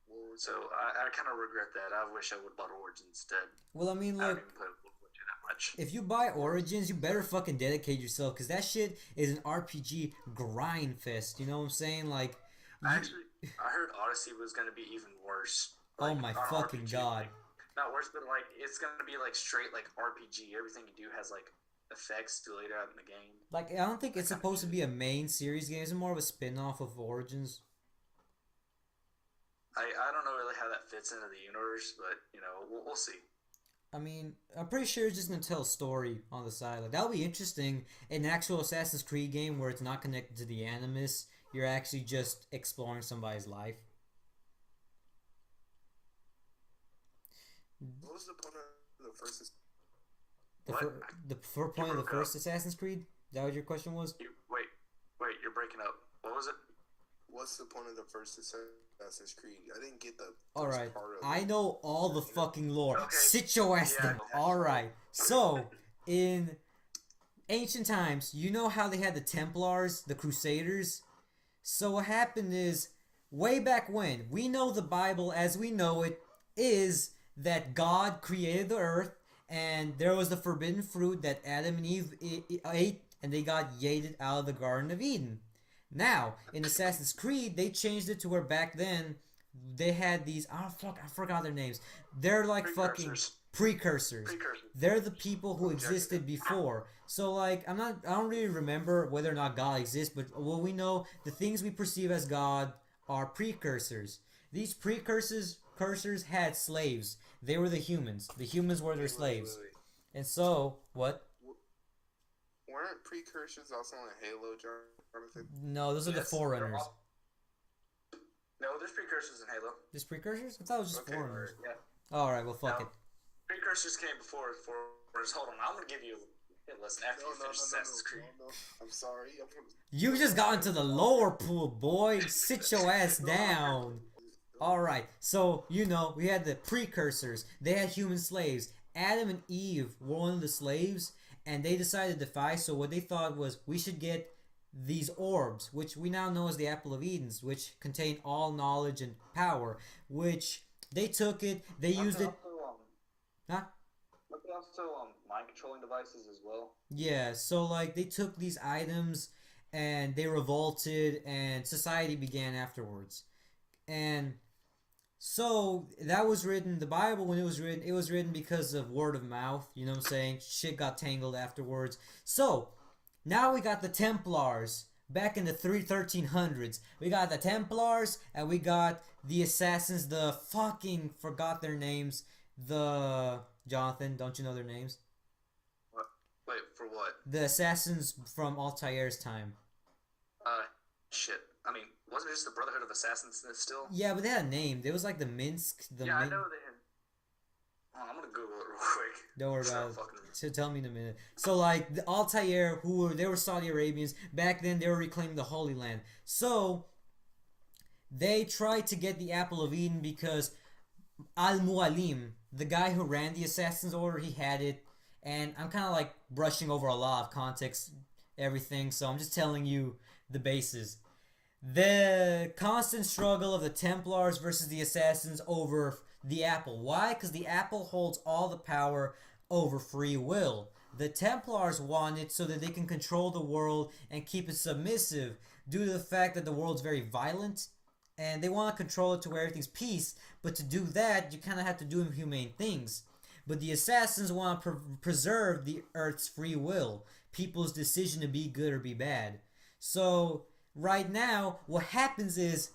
Well, So I kind of regret that. I wish I would have bought Origins instead. Well, I mean, I don't look, even play World War II that much. if you buy Origins, you better fucking dedicate yourself, cause that shit is an RPG grind fest. You know what I'm saying? Like, I heard Odyssey was gonna be even worse. oh Like, my on fucking RPG, god. like, not worse, but like it's gonna be like straight like RPG. Everything you do has like effects delayed out in the game. Like, I don't think it's supposed to be a main series game. It's more of a spin-off of Origins. I don't know really how that fits into the universe, but you know we'll see. I mean, I'm pretty sure it's just gonna tell a story on the side. Like that would be interesting. In an actual Assassin's Creed game where it's not connected to the Animus, you're actually just exploring somebody's life. what was the point of the first? The point of the first Assassin's Creed? Is that what your question was? Wait, you're breaking up. What was it? What's the point of the first Assassin's Creed? I didn't get the All first right, part of I it. know all the fucking lore. Okay. Sit your ass Yeah, down. I know. All right. So in ancient times, you know how they had the Templars, the Crusaders. So what happened is, way back when, we know the Bible as we know it is that God created the earth, and there was the forbidden fruit that Adam and Eve ate, and they got yeeted out of the Garden of Eden. Now, in Assassin's Creed, they changed it to where back then, They had these. Oh fuck! I forgot their names. They're like fucking Precursors. precursors. Precursors. They're the people who Objective. existed before. So like I don't really remember whether or not God exists, but what we know, the things we perceive as God are precursors. These precursors had slaves. They were the humans. The humans were their slaves. And so what? Weren't precursors also on Halo, Jonathan? No, those are the Yes, forerunners. No, there's precursors in Halo. These precursors? I thought it was just Okay, forerunners. Yeah. All right, well fuck No. it. Precursors came before forerunners. Hold on, I'm gonna give you. Hey, listen, after you finish Assassin's Creed. No. I'm sorry. You just got into the lower pool, boy. Sit your ass down. Alright, so, you know, we had the precursors. They had human slaves. Adam and Eve were one of the slaves, and they decided to defy, so what they thought was, we should get these orbs, which we now know as the Apple of Eden, which contain all knowledge and power, which they took it, they used it... Huh? But they also mind controlling devices as well. Yeah, so like they took these items and they revolted and society began afterwards. And so that was written, the Bible when it was written because of word of mouth, you know what I'm saying? Shit got tangled afterwards. So, now we got the Templars back in the 1300s. We got the Templars and we got the assassins, the fucking forgot their names. The Jonathan, don't you know their names? What? Wait, for what? The assassins from Altair's time. Shit. I mean, wasn't it just the Brotherhood of Assassins still? Yeah, but they had a name. There was like the Minsk. I know they had. Oh, I'm gonna Google it real quick. Don't worry Start about it. fucking- So tell me in a minute. So like the Altair, they were Saudi Arabians back then. They were reclaiming the Holy Land. So they tried to get the Apple of Eden because Al-Mualim, the guy who ran the Assassin's Order, he had it. And I'm kind of like brushing over a lot of context, everything. So I'm just telling you the bases. The constant struggle of the Templars versus the Assassins over the Apple. Why? Because the Apple holds all the power over free will. The Templars want it so that they can control the world and keep it submissive due to the fact that the world's very violent and they want to control it to where everything's peace. But to do that, you kind of have to do inhumane things. But the Assassins want to preserve the Earth's free will, people's decision to be good or be bad. So right now, what happens is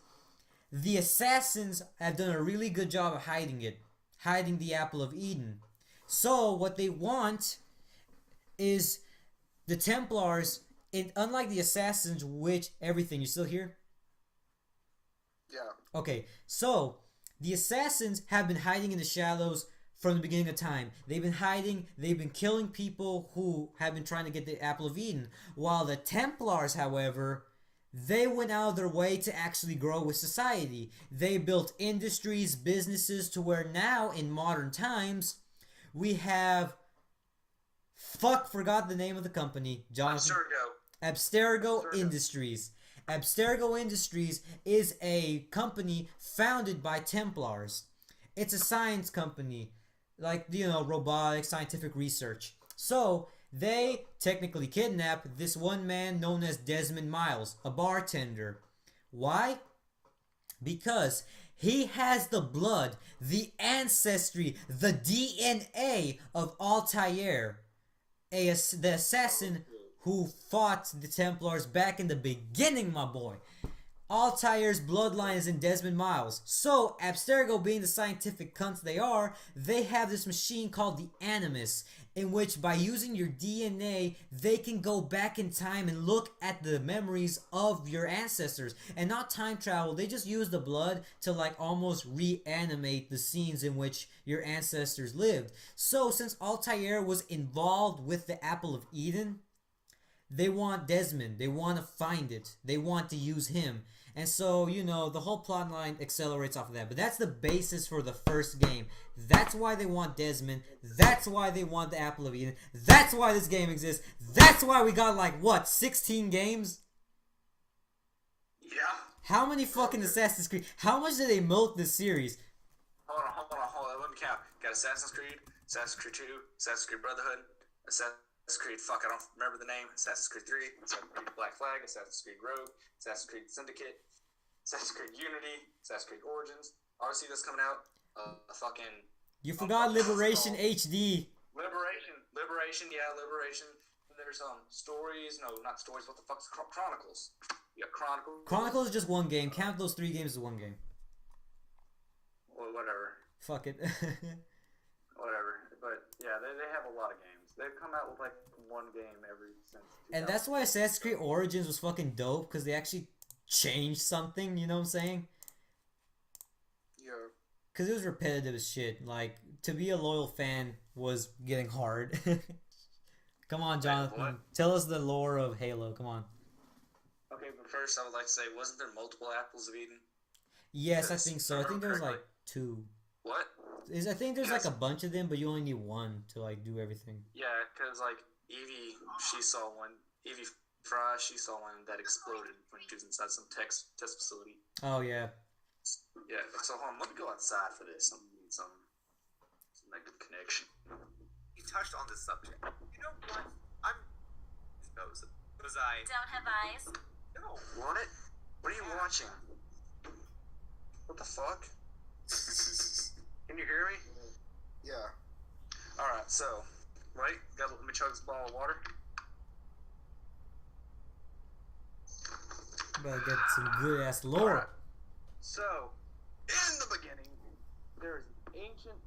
the Assassins have done a really good job of hiding it, hiding the Apple of Eden. So what they want is the Templars, unlike the Assassins, which everything, you still here? Yeah. Okay, so the Assassins have been hiding in the shadows from the beginning of time. They've been hiding, they've been killing people who have been trying to get the Apple of Eden. While the Templars, however, they went out of their way to actually grow with society. They built industries, businesses, to where now, in modern times, we have... forgot the name of the company. Jonathan. Abstergo Industries. Abstergo Industries is a company founded by Templars. It's a science company, like, you know, robotics, scientific research. So they technically kidnapped this one man known as Desmond Miles, a bartender. Why? Because he has the blood, the ancestry, the DNA of Altair, the assassin who fought the Templars back in the beginning, my boy. Altair's bloodline is in Desmond Miles. So, Abstergo being the scientific cunts they are, they have this machine called the Animus, in which by using your DNA, they can go back in time and look at the memories of your ancestors. And not time travel, they just use the blood to like almost reanimate the scenes in which your ancestors lived. So, since Altair was involved with the Apple of Eden, they want Desmond. They want to find it. They want to use him. And so, you know, the whole plot line accelerates off of that. But that's the basis for the first game. That's why they want Desmond. That's why they want the Apple of Eden. That's why this game exists. That's why we got, like, what, 16 games? Yeah. How many fucking Assassin's Creed? How much did they milk this series? Hold on. Let me count. Got Assassin's Creed 2, Assassin's Creed Brotherhood, Assassin's Creed, fuck, I don't remember the name. Assassin's Creed 3, Assassin's Creed Black Flag, Assassin's Creed Rogue, Assassin's Creed Syndicate, Assassin's Creed Unity, Assassin's Creed Origins. Obviously, that's coming out. Fucking. You forgot Liberation HD. Liberation, yeah, Liberation. And there's stories. No, not stories. What the fuck's Chronicles? You got Chronicles. Chronicles is just one game. Count those 3 games as one game. Well, whatever. Fuck it. Whatever. But yeah, they have a lot of games. They've come out with like one game every since. And that's why Assassin's Creed Origins was fucking dope, because they actually changed something, you know what I'm saying? Yeah. Because it was repetitive as shit. Like, to be a loyal fan was getting hard. Come on, Jonathan. What? Tell us the lore of Halo. Come on. Okay, but first I would like to say, wasn't there multiple apples of Eden? Yes, I think so. I think there's like 2. What? I think there's like a bunch of them, but you only need 1 to like do everything. Yeah, because like Evie, she saw one. Evie Fry, she saw one that exploded when she was inside some test facility. Oh yeah. Yeah. So hold on, let me go outside for this. I'm gonna need some like good connection. You touched on this subject. You know what? I'm. Was I? Don't have eyes. No. Want it? What are you watching? What the fuck? Can you hear me? Yeah. Alright, so, right? Let me chug this bottle of water. Better get some good ass lore. Alright. So, in the beginning, there's ancient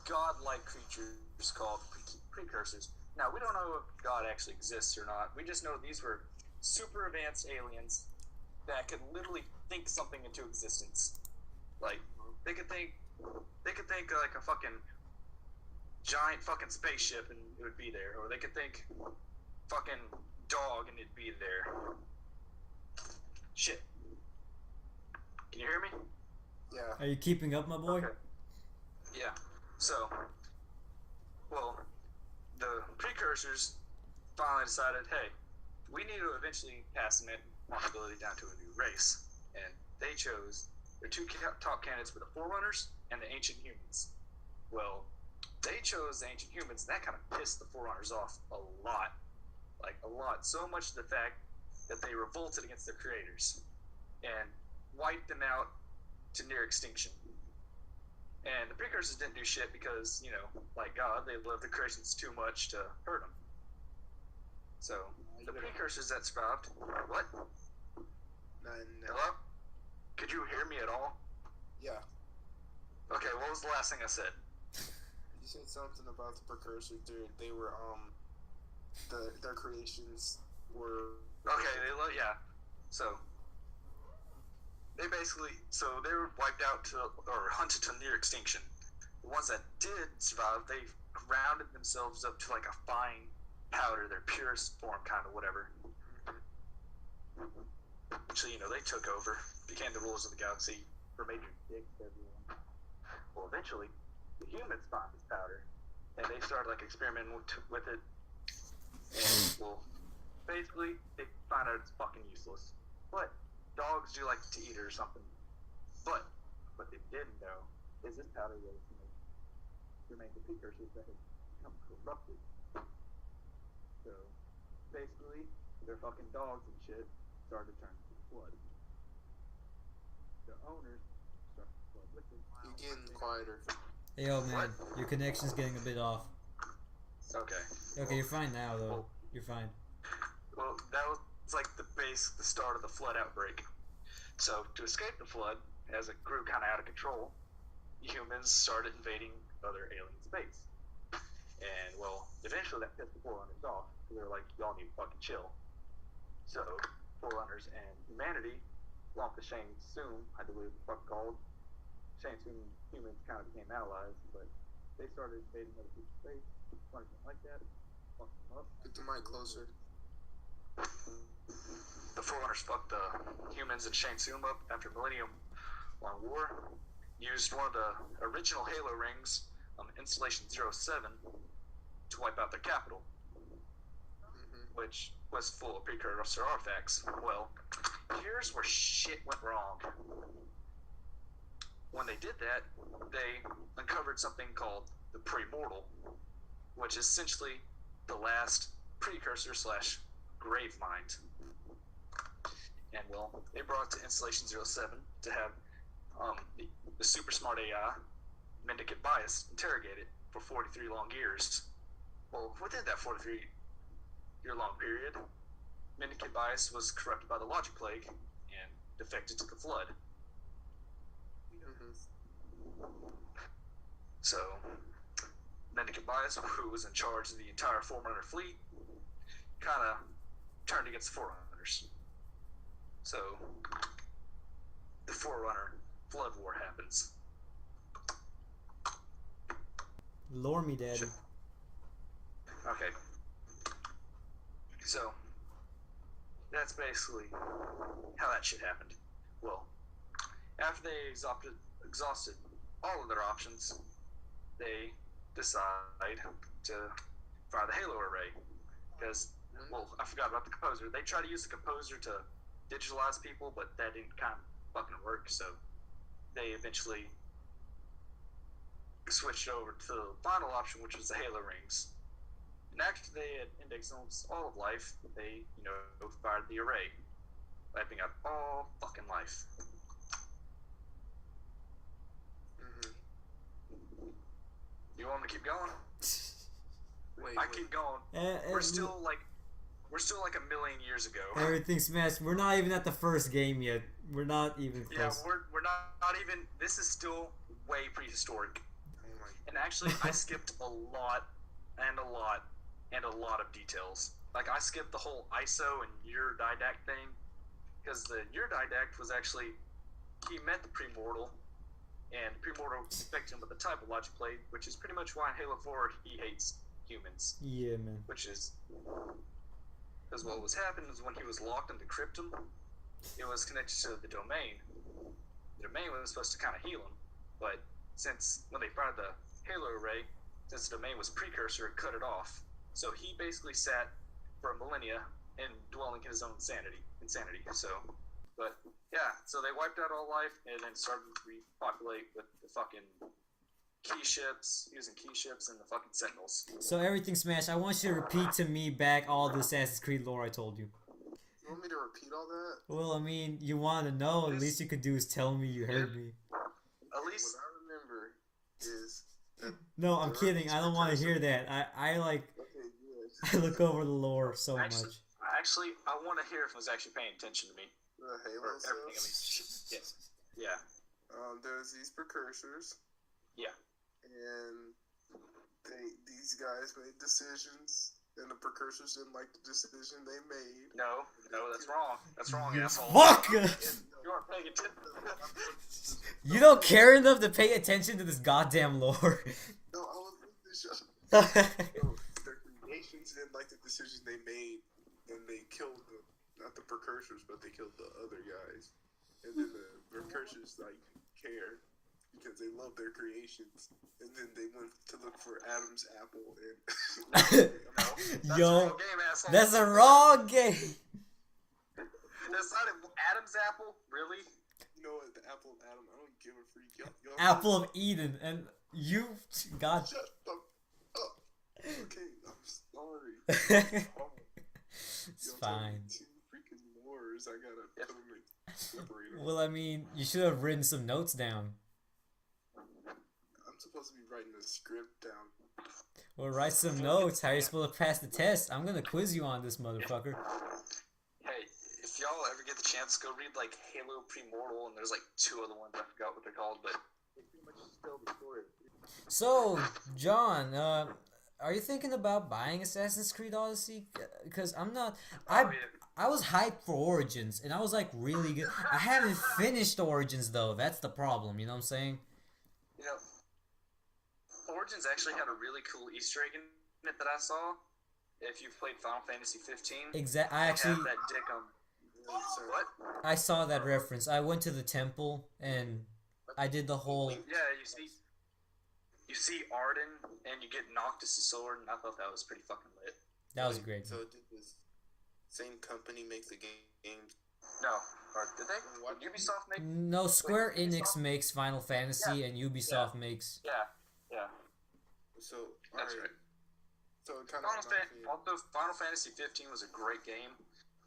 godlike creatures called Precursors. Now, we don't know if God actually exists or not. We just know these were super advanced aliens that could literally think something into existence. Like, they could think like a fucking giant fucking spaceship and it would be there. Or they could think fucking dog and it'd be there. Shit. Can you hear me? Yeah. Are you keeping up, my boy? Okay. Yeah. So, well, the Precursors finally decided, hey, we need to eventually pass the responsibility down to a new race. And they chose their 2 top candidates were the Forerunners and the Ancient Humans. Well, they chose the Ancient Humans, and that kind of pissed the Forerunners off a lot. Like, a lot. So much to the fact that they revolted against their creators and wiped them out to near extinction. And the Precursors didn't do shit because, you know, like God, they loved the creations too much to hurt them. So, the Precursors that survived... What? Hello? Could you hear me at all? Yeah. Okay, what was the last thing I said? You said something about the Precursors, dude. They were, their creations were... Okay, yeah. So, they were wiped out or hunted to near extinction. The ones that did survive, they grounded themselves up to like a fine powder, their purest form, kind of whatever. So, you know, they took over, became the rulers of the galaxy, were major dicks to everyone. Well, eventually, the humans found this powder, and they started like experimenting with it. And, well, basically, they found out it's fucking useless. But dogs do like to eat it or something. But what they didn't know is this powder was to make the precursors that had become corrupted. So basically, their fucking dogs and shit started to turn into blood. The owners started to flood with it. You're getting quieter. Hey, yo, man, your connection's getting a bit off. Okay. Okay, you're fine now, though. You're fine. Well, that was like the start of the flood outbreak. So, to escape the flood, as it grew kind of out of control, humans started invading other alien space. And, well, eventually that pissed the Forerunners off. So they were like, y'all need to fucking chill. So, Forerunners and humanity, along with the Shang Tsung, I believe it's fucking called, Shang Tsung humans kind of became allies, but they started invading other people's space. Something like that. Fucked them up. Get the mic closer. The Forerunners fucked the humans and Shang Tsung up after Millennium Long War. Used one of the original Halo rings on Installation 07 to wipe out their capital, which was full of precursor artifacts. Well, here's where shit went wrong. When they did that, they uncovered something called the Premortal, which is essentially the last precursor / grave mind. And well, they brought it to Installation 07 to have the super smart AI, Mendicant Bias, interrogate it for 43 long years. Well, within that 43-year-long period, Mendicant Bias was corrupted by the Logic Plague and defected to the Flood. So, Mendicant Bias, who was in charge of the entire Forerunner fleet, kind of turned against the Forerunners. So, the Forerunner Flood War happens. Lore me, Daddy. Okay. So, that's basically how that shit happened. Well, after they exhausted all of their options, they decide to fire the Halo array. Because, well, I forgot about the composer. They tried to use the composer to digitalize people, but that didn't kind of fucking work, so they eventually switched over to the final option, which was the Halo rings. And after they had indexed almost all of life, they, fired the array, wiping out all fucking life. You want me to keep going? I keep going. We're still like a million years ago. Everything's smashed. We're not even at the first game yet. We're not even close. Yeah, we're not even. This is still way prehistoric. And actually, I skipped a lot of details. Like, I skipped the whole ISO and Ur-Didact thing, because the Ur-Didact was actually, he met the Premortal, and Premortal infected him with a type of Logic Plague, which is pretty much why in Halo 4 he hates humans. Yeah, man. Which is, because what was happening is when he was locked into Cryptum, it was connected to the Domain. The Domain was supposed to kind of heal him, but since when they fired the Halo array, since the Domain was Precursor, it cut it off. So he basically sat for a millennia and dwelling in his own insanity. So, but yeah, so they wiped out all life and then started to repopulate with the fucking key ships, using key ships and the fucking Sentinels. So everything smashed. I want you to repeat to me back all the Assassin's Creed lore I told you. You want me to repeat all that? Well, I mean, you want to know. At least you could do is tell me you heard me. At least what I remember is that No, I'm kidding. I don't want to hear that. I I look over the lore so much. Actually, I want to hear if he was actually paying attention to me. the Halo Or everything. cells. Yeah. There's these precursors. Yeah. And these guys made decisions, and the precursors didn't like the decision they made. No, that's wrong. That's wrong, asshole. Fuck! You aren't paying attention. You don't care enough to pay attention to this goddamn lore. No, I was reading this show. The creations didn't like the decision they made, and they killed not the precursors, but they killed the other guys. And then the precursors care because they love their creations, and then they went to look for Adam's apple and That's Yo, a wrong game, asshole. that's a wrong game. That's not Adam's apple, really? you know what, the apple of Adam, I don't give a freak. Y'all Apple of Eden, and you, God. shut the up. Okay, I'm sorry. It's Y'all told me fine. 2 freaking wars. I gotta put them in separate them. Well, I mean, you should have written some notes down. I'm supposed to be writing a script down. Well, write some notes. How are you supposed to pass the test? I'm gonna quiz you on this motherfucker. Hey, if y'all ever get the chance, go read Halo Premortal, and there's 2 other ones, I forgot what they're called, but they pretty much just tell the story. So, John, are you thinking about buying Assassin's Creed Odyssey? Because I'm not. I was hyped for Origins, and I was really good. I haven't finished Origins though. That's the problem. You know what I'm saying? Origins actually had a really cool Easter egg in it that I saw. If you've played Final Fantasy 15, I actually have that dick on. What? I saw that reference. I went to the temple and I did the whole. Yeah, you see Arden, and you get Noctis' sword, and I thought that was pretty fucking lit. That was great. So did this same company make the games? No, or did they? Did Ubisoft make? No, Square Enix makes Final Fantasy, and Ubisoft makes. Yeah. So That's alright. right. So it kind of Final Fantasy 15 was a great game.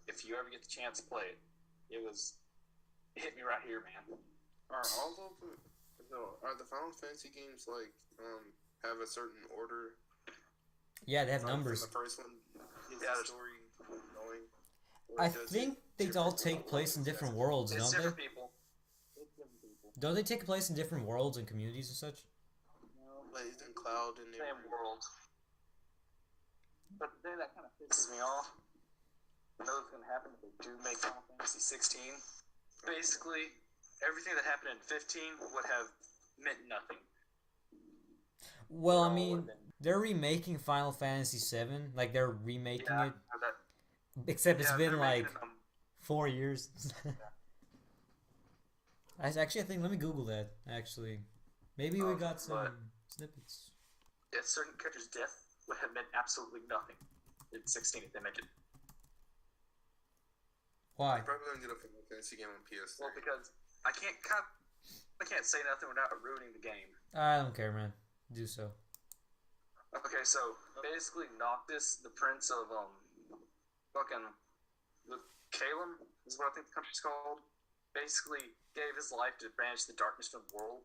If you ever get the chance to play it, it hit me right here, man. Are all of them? No. Are the Final Fantasy games like have a certain order? Yeah, they have From numbers. the first one, is Yeah, the story going? Or I does think it they all differ take from place in one different to worlds, It's don't different they? people. It's different people. Don't they take place in different worlds and communities and such? No, But isn't Cloud in there? same world. But the thing that kind of pisses me off, I know it's going to happen if they do make Final Fantasy 16. Basically, everything that happened in 15 would have meant nothing. Well, I It all mean, would've been- they're remaking Final Fantasy VII. Like, they're remaking yeah, it. that, Except it's yeah, been they're like making it, 4 years. I think, let me Google that, actually. Maybe we got some but- snippets. a certain character's death would have meant absolutely nothing in 16 if they make it. Why? I'm probably gonna get a Final Fantasy game on PS3. Well, because I can't say nothing without ruining the game. I don't care, man. Do so. Okay, so basically Noctis, the prince of fucking Calum is what I think the country's called. Basically gave his life to banish the darkness from the world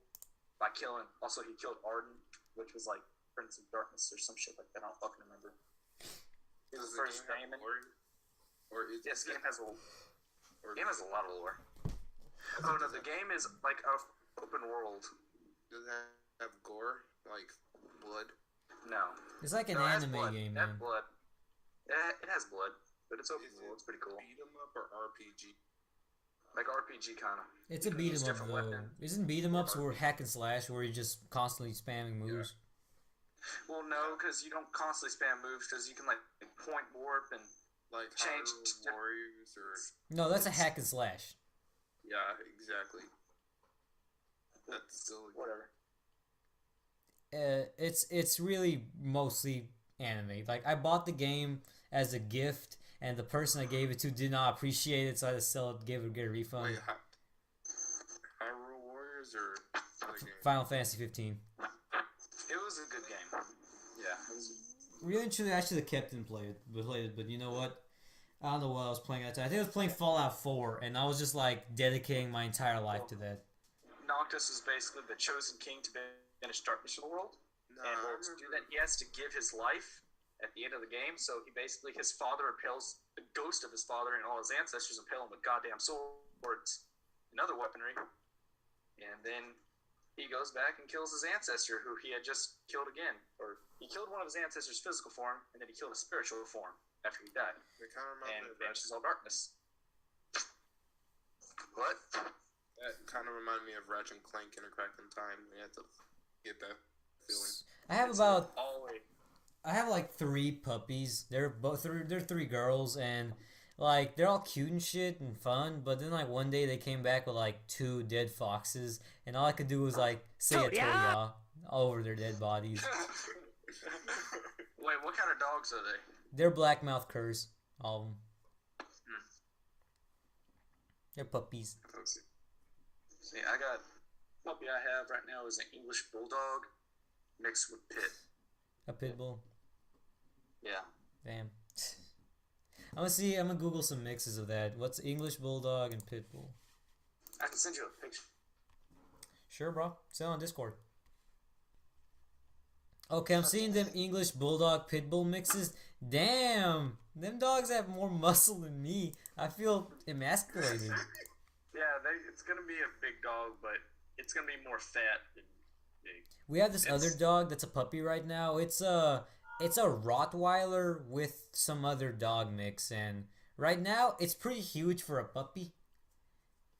by killing. Also, he killed Arden, which was like Prince of Darkness or some shit like that. I don't fucking remember. He was Does the first game have Daemon. lore? Or is Yes, it, game has a or lot of lore. Oh no, the game is like a open world. does it have gore, like blood? No, It's like an no, it has anime blood. game, It has man. blood. It has blood, but it's open Is world. it It's pretty cool. beat 'em up or RPG? Like RPG kind of. It's a beat 'em up though. Isn't beat 'em ups where hack and slash where you're just constantly spamming moves? Well, no, because you don't constantly spam moves because you can like point warp and Like Change Hyrule to- Warriors or No, that's a hack and slash. yeah, exactly. That's still whatever. It's really mostly anime. Like, I bought the game as a gift, and the person I gave it to did not appreciate it, so I had to sell it, get a refund. wait, Hyrule Warriors or other game? Final Fantasy 15. It was a good game. Yeah, it was. Really and truly, I should have kept and played it, but you know what? I don't know what I was playing at the time. I think I was playing Fallout 4, and I was just like dedicating my entire life to that. Noctis is basically the chosen king to banish darkness from the world. No, And I well, to do remember. that, he has to give his life at the end of the game. So he basically, his father impales the ghost of his father, and all his ancestors impale him with goddamn swords and other weaponry. And then he goes back and kills his ancestor, who he had just killed again. Or he killed one of his ancestors' physical form, and then he killed his spiritual form after he died. It kind of reminded And me of banishes all darkness. What? that kind of reminded me of Ratchet and Clank in a Crack in Time. We had to get that feeling. I have It's about always. I have like 3 puppies. They're 3 girls, and like they're all cute and shit and fun. But then like one day they came back with like 2 dead foxes, and all I could do was like say a toya over their dead bodies. Wait, what kind of dogs are they? They're blackmouth curs, all of them. They're puppies. See, I got puppy I have right now is an English bulldog mixed with pit. A pit bull. Yeah. Damn. I'm gonna Google some mixes of that. What's English bulldog and pit bull? I can send you a picture. Sure, bro. Send on Discord. Okay, I'm seeing them English bulldog pit bull mixes. Damn, them dogs have more muscle than me. I feel emasculated. Yeah, it's gonna be a big dog, but it's gonna be more fat than big. We have this other dog that's a puppy right now. It's a Rottweiler with some other dog mix, and right now it's pretty huge for a puppy.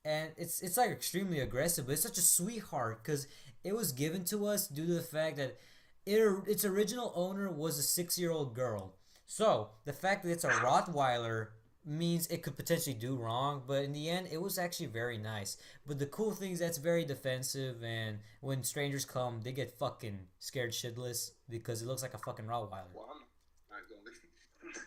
And it's like extremely aggressive, but it's such a sweetheart because it was given to us due to the fact that its original owner was a 6-year-old girl. So the fact that it's a Rottweiler means it could potentially do wrong, but in the end it was actually very nice. But the cool thing is that's very defensive, and when strangers come they get fucking scared shitless because it looks like a fucking Rottweiler. Well, I'm not going to.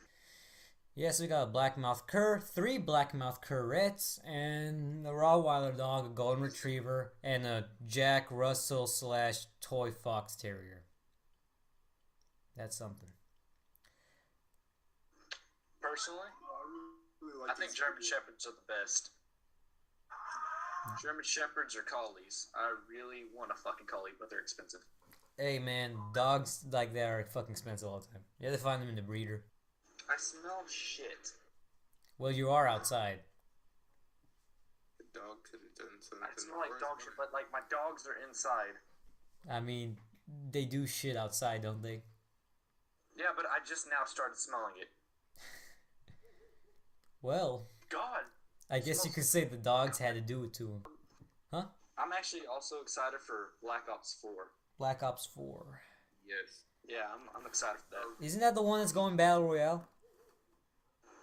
Yes, we got a blackmouth cur, 3 blackmouth currettes, and a Rottweiler dog, a golden retriever, and a Jack Russell / toy fox terrier. That's something. Personally, I really I like think these German people. Shepherds are the best. German Shepherds or Collies. I really want a fucking Collie, but they're expensive. Hey man, dogs like that are fucking expensive all the time. You have to find them in the breeder. I smell shit. Well, you are outside. The dog could have done something. I smell like dog shit, but like my dogs are inside. I mean, they do shit outside, don't they? Yeah, but I just now started smelling it. Well, God. I guess you could say the dogs had to do it to him. Huh? I'm actually also excited for Black Ops 4. Black Ops 4. Yes. Yeah, I'm excited for that. Isn't that the one that's going Battle Royale?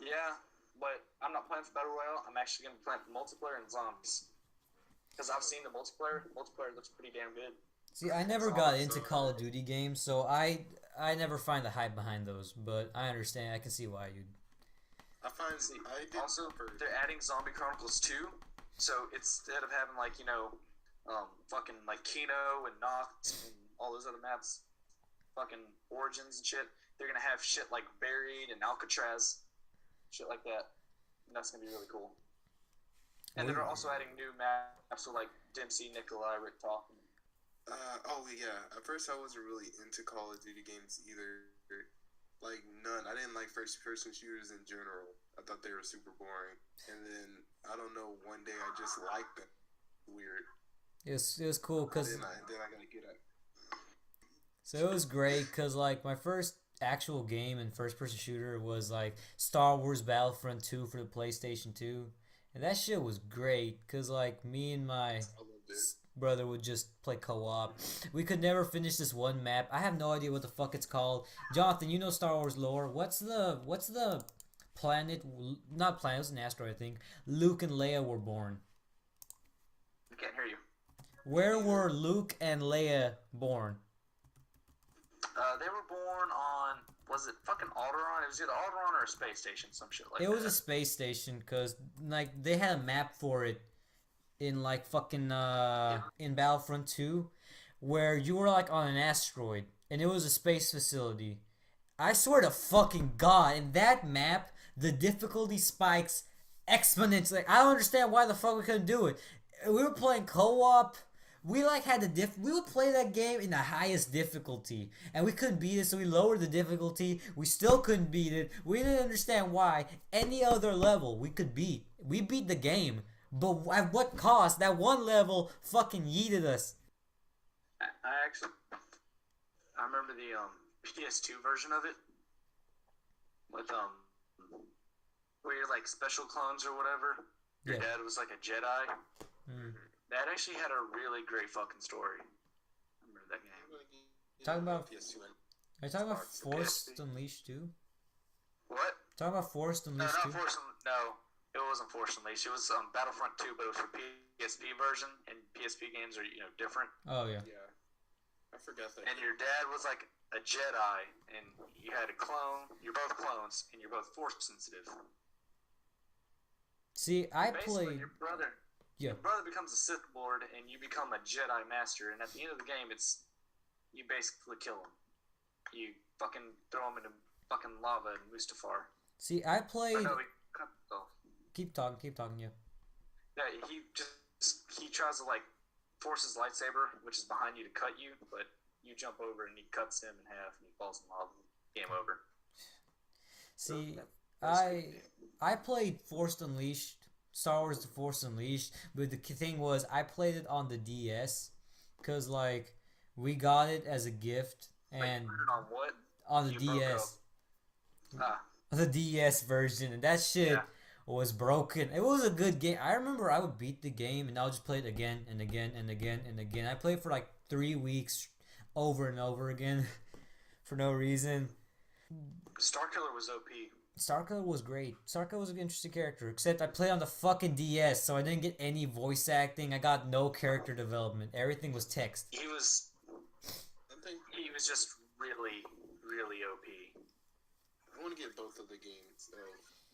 Yeah, but I'm not playing for Battle Royale. I'm actually going to be playing for multiplayer and zombies. Because I've seen the multiplayer. Multiplayer looks pretty damn good. See, I never got into Call of Duty games, so I never find the hype behind those, but I understand. I can see why you'd... I find Also, they're adding Zombie Chronicles 2, so instead of having like, you know, fucking like Kino and Noct and all those other maps, fucking Origins and shit, they're gonna have shit like Buried and Alcatraz, shit like that. And that's gonna be really cool. And they're also adding new maps with like Dempsey, Nikolai, Rick Talk. Oh yeah. At first, I wasn't really into Call of Duty games either. Like none. I didn't like first-person shooters in general. I thought they were super boring. And then I don't know. One day I just liked them. Weird. It was cool because... Then I gotta get it. So it was great because like my first actual game and first-person shooter was like Star Wars Battlefront 2 for the PlayStation 2. And that shit was great because like me and my brother would just play co-op. We could never finish this one map. I have no idea what the fuck it's called. Jonathan, you know Star Wars lore. What's the planet? Not planet. It was an asteroid, I think. Luke and Leia were born. I can't hear you. Where were Luke and Leia born? They were born on, was it fucking Alderaan? It was either Alderaan or a space station, some shit like that. It was a space station because like they had a map for it in like fucking in Battlefront 2 where you were like on an asteroid and it was a space facility. I swear to fucking God, in that map the difficulty spikes exponentially. Like, I don't understand why the fuck we couldn't do it. We were playing co-op. We like had the we would play that game in the highest difficulty and we couldn't beat it, so we lowered the difficulty. We still couldn't beat it. We didn't understand why. Any other level we could beat. We beat the game. But at what cost? That one level fucking yeeted us. I remember the PS2 version of it with where you're like special clones or whatever. Your dad was like a Jedi. That actually had a really great fucking story. I remember that game. Talking about... Are you talking about Force Unleashed 2? What? Talking about Force Unleashed 2? No, it wasn't Force Unleashed. It was Battlefront 2, but it was for PSP version, and PSP games are, you know, different. Oh, yeah. Yeah. I forgot that. And your dad was like a Jedi, and you had a clone. You're both clones, and you're both Force sensitive. See, I Basically, played... Your brother becomes a Sith Lord, and you become a Jedi Master. And at the end of the game, it's you basically kill him. You fucking throw him into fucking lava in Mustafar. See, I played... Keep talking, yeah. Yeah, he tries to like force his lightsaber, which is behind you, to cut you, but you jump over and he cuts him in half, and he falls in lava. Game over. See, I played Force Unleashed. Star Wars The Force Unleashed, but the thing was I played it on the DS because like we got it as a gift and on what? On the DS. The DS version, and that shit was broken. It was a good game. I remember I would beat the game and I would just play it again and again and again and again. I played for like 3 weeks over and over again for no reason. Starkiller was OP. Starkiller was great. Starkiller was an interesting character, except I played on the fucking DS, so I didn't get any voice acting. I got no character development. Everything was text. He was just really, really OP. I want to get both of the games,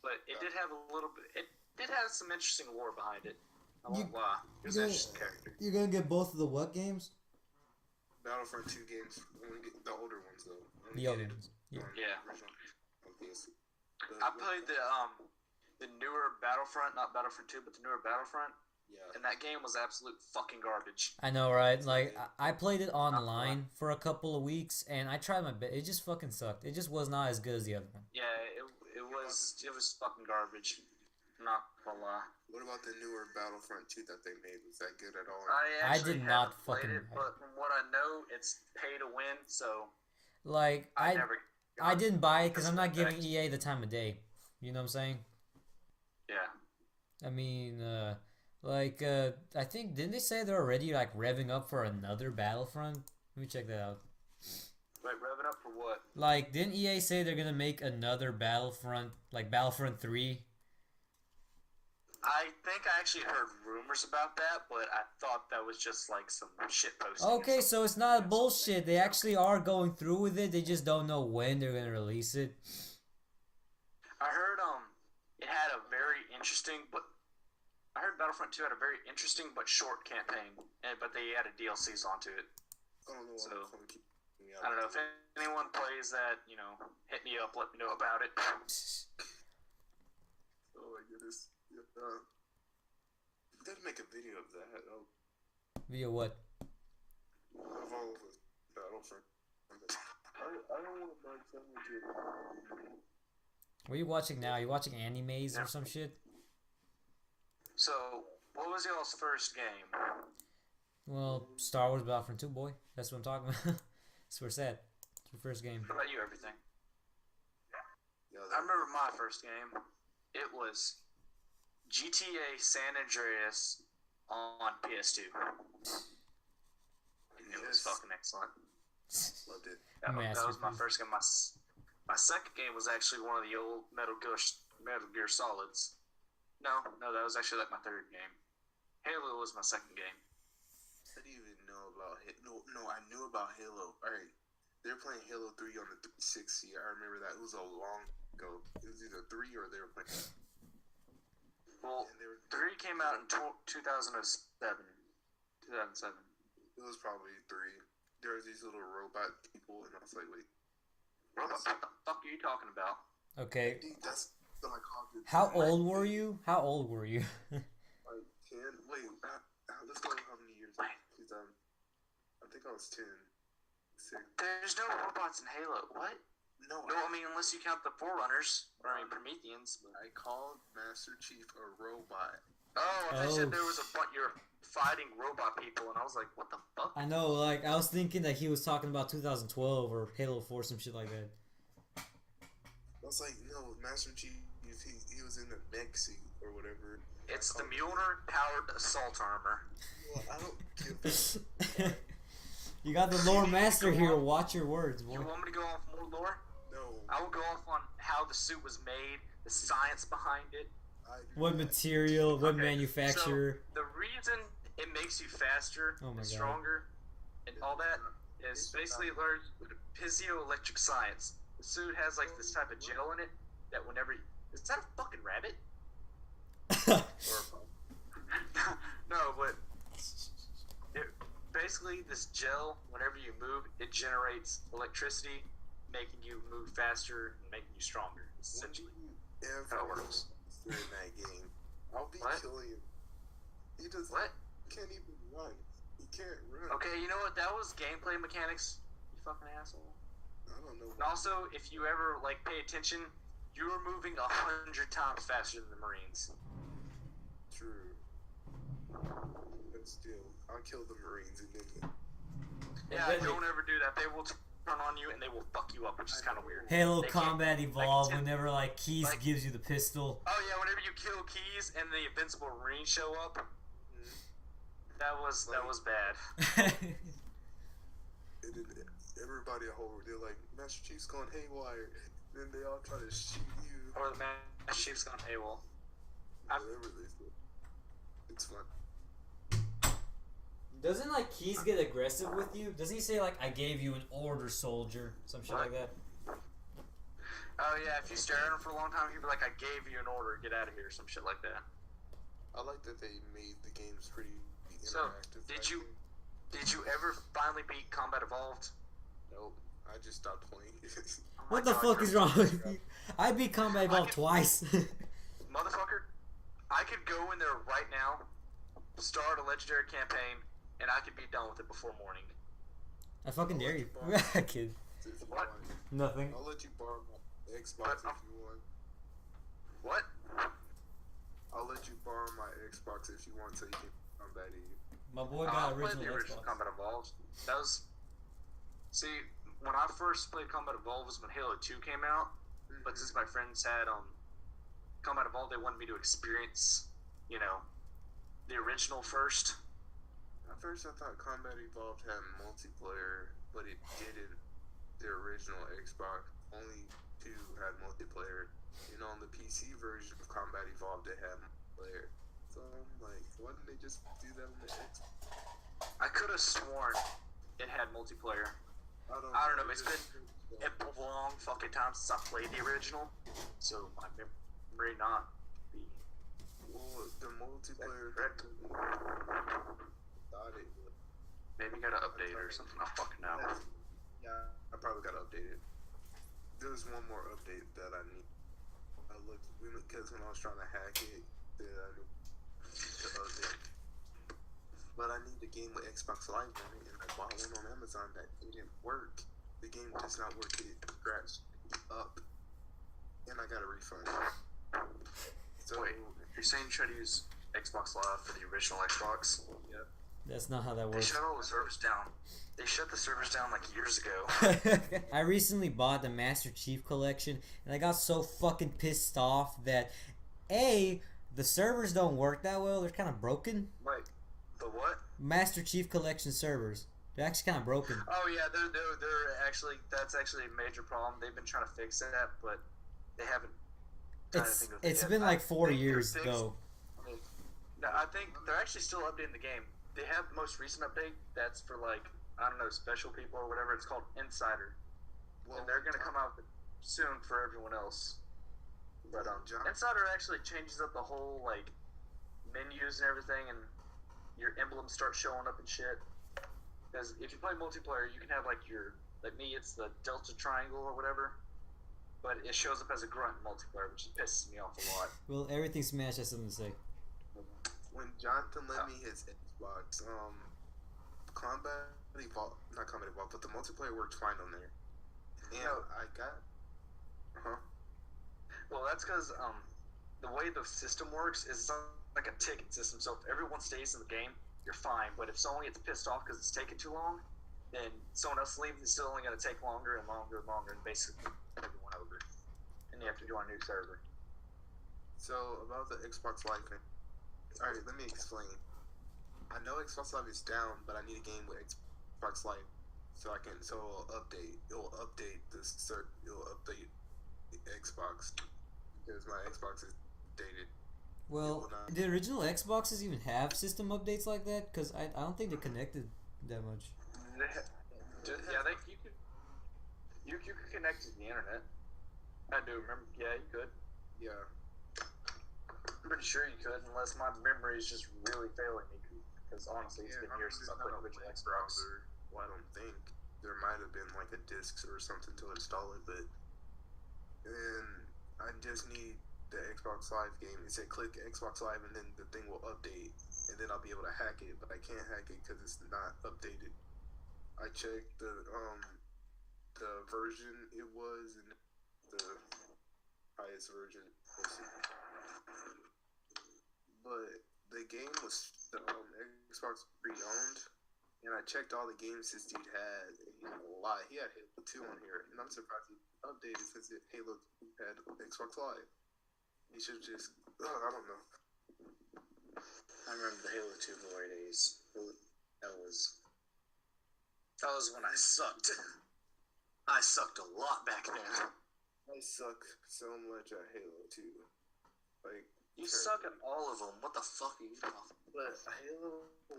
but it did have a little bit. It did have some interesting lore behind it. I won't lie. He was an interesting character. You're gonna get both of the what games? Battlefront 2 games. I want to get the older ones though. The older ones. Yeah. I played the newer Battlefront, not Battlefront 2, but the newer Battlefront. Yeah. and that game was absolute fucking garbage. I know, right? Like I played it online for a couple of weeks, and I tried my best. It just fucking sucked. It just was not as good as the other one. Yeah, it was fucking garbage. Not gonna lie. What about the newer Battlefront 2 that they made? Was that good at all? I actually did not haven't played fucking- it, but from what I know, it's pay to win. So Like I never. I didn't buy it because I'm not Respect. giving EA the time of day. You know what I'm saying? Yeah. I mean, I think didn't they say they're already like revving up for another Battlefront? Let me check that out. Wait, revving up for what? Like, didn't EA say they're gonna make another Battlefront, like Battlefront 3? I think I actually heard rumors about that, but I thought that was just like some shit posting. Okay, so it's not bullshit. They actually are going through with it. They just don't know when they're gonna release it. I heard it had a very interesting, but I heard Battlefront 2 had a very interesting but short campaign, but they added DLCs onto it. I don't know. So, I'm gonna keep me out. I don't know if anyone plays that. Hit me up. Let me know about it. Oh my goodness. Yeah. You gotta make a video of that. Via what? Of all of us. Battlefront. I don't want to buy something. What are you watching now? You watching animes or some shit? So, what was y'all's first game? Well, Star Wars Battlefront 2, boy. That's what I'm talking about. That's where it's at. It's your first game. What about you, everything? Yeah, I remember my first game. It was GTA San Andreas on PS2. And it was Yes. fucking excellent. loved it. That was my Masterpiece. first game. My second game was actually one of the old Metal Gear Solids. No, that was actually like my third game. Halo was my second game. I didn't even know about Halo. No, I knew about Halo. Alright. They were playing Halo 3 on the 360. I remember that. It was a long ago. It was either 3 or they were playing. Well, And they were, 3 came out in 2007. 2007. it was probably 3. There was these little robot people, and I was like, wait. What the fuck are you talking about? Okay. Dude, that's what I called it. How old were you? How old were you? Like 10. Wait, let's go how many years. Wait. I think I was 10. 6. There's no robots in Halo. What? No, No, I mean, unless you count the Forerunners, or I mean, Prometheans. But... I called Master Chief a robot. Oh, I thought you Oh. said there was a you're fighting robot people, and I was like, what the fuck? I know, like, I was thinking that he was talking about 2012 or Halo 4, some shit like that. I was like, no, Master Chief, he was in the mech suit or whatever. It's the Mjolnir-powered assault armor. Well, I don't give a You got the lore master here. Watch your words, boy. You want me to go off more lore? no. I will go off on how the suit was made, the science behind it. I do What not. material? What Okay, manufacturer? So the reason it makes you faster Oh my and God. stronger and all that is basically learned piezoelectric science. The suit has like this type of gel in it that whenever is that a fucking rabbit? No, but basically this gel, whenever you move, it generates electricity, making you move faster and making you stronger. Essentially, Ever how it works. in that game, I'll be What? killing him. He just What? can't even run. He can't run. Okay, you know what? That was gameplay mechanics. You fucking asshole. I don't know. And also, if you ever like pay attention, you're moving 100 times faster than the Marines. True. But still, I'll kill the Marines and then. Yeah, then they- don't ever do that. They will turn on you and they will fuck you up, which is kind of weird. Halo They can't- Combat Evolved. like, Whenever like Keys like- gives you the pistol. Oh yeah, whenever you kill Keys and the Invincible Marines show up, that was bad. And then everybody at home, they're like, Master Chief's going haywire. Then they all try to shoot you. Or the Master Chief's gone AWOL. Whatever they do. It's fun. Doesn't like Keys get aggressive with you? Doesn't he say like I gave you an order, soldier? Some shit like that. Oh yeah, if you stare at him for a long time, he'd be like, "I gave you an order, get out of here," some shit like that. I like that they made the games pretty So, interactive. did I you- think. Did you ever finally beat Combat Evolved? Nope. I just stopped playing. Oh my What the God, fuck you're is a wrong fucking with you? I beat Combat Evolved twice. motherfucker. I could go in there right now start a legendary campaign, and I could be done with it before morning. I fucking dare you. Kid. If you What? want. Nothing. I'll let you borrow my Xbox if you want. What? I'll let you borrow my Xbox if you want, so you can combat you. My boy I got played the original original Xbox. Combat Evolved. That was. See, when I first played Combat Evolved was when Halo 2 came out. But since my friends had Combat Evolved, they wanted me to experience, the original first. At first, I thought Combat Evolved had multiplayer, but it didn't. The original Xbox only 2 had multiplayer. On the PC version of Combat Evolved, it had multiplayer. So I'm like, why didn't they just do that on the Xbox? I could have sworn it had multiplayer. I don't know. It's been a long fucking time since I played the original, so my memory not be. Well, the multiplayer. Thought it would. Maybe got to update it or something. I fucking know. Yeah, I probably got to update it. There's one more update that I need. I looked because when I was trying to hack it, that I need to update. But I need a game with Xbox Live on it, and I bought one on Amazon that didn't work. The game does not work. It scratched up, and I got a refund. So Wait, you're saying you try to use Xbox Live for the original Xbox? Yep. That's not how that They works. shut all the servers down. They shut the servers down like years ago. I recently bought the Master Chief Collection, and I got so fucking pissed off that the servers don't work that well. They're kind of broken. Wait, the what? Master Chief Collection servers. They're actually kind of broken. Oh yeah, they're actually that's actually a major problem. They've been trying to fix that, but they haven't. It's been like 4 years though. No, I think they're actually still updating the game. They have the most recent update that's for special people or whatever. It's called Insider, and they're gonna come out soon for everyone else. But Insider actually changes up the whole menus and everything, and your emblems start showing up and shit. Because if you play multiplayer, you can have me, it's the Delta Triangle or whatever, but it shows up as a grunt in multiplayer, which pisses me off a lot. Well, everything Smash has something to say. When Jonathan lent me his Xbox, not Combat Evolved, but the multiplayer worked fine on there. And I got. Well, that's because the way the system works is it's like a ticket system. So if everyone stays in the game, you're fine. But if someone gets pissed off because it's taking too long, then someone else leaves. It's still only going to take longer and longer and longer, and basically everyone over. And you have to join a new server. So about the Xbox Live thing. All right, let me explain. I know Xbox Live is down, but I need a game with Xbox Live so it'll update. It'll update It'll update the Xbox because my Xbox is dated. Well, the original Xboxes even have system updates like that? Because I don't think they're connected that much. You could connect to the internet. I do remember. Yeah, you could. Yeah. I'm pretty sure you could, unless my memory is just really failing me. Because honestly, it's been years since I played the original Xbox. Well, I don't think there might have been a disc or something to install it, but then I just need the Xbox Live game. It said click Xbox Live, and then the thing will update, and then I'll be able to hack it. But I can't hack it because it's not updated. I checked the version it was, and the highest version. But the game was Xbox pre-owned, and I checked all the games this dude had, and he had a lot. He had Halo 2 on here, and I'm surprised he updated since Halo 2 had Xbox Live. He should just, I don't know. I remember the Halo 2 glory days. That was when I sucked. I sucked a lot back then. I suck so much at Halo 2. You suck at all of them. What the fuck are you talking about? But Halo 1,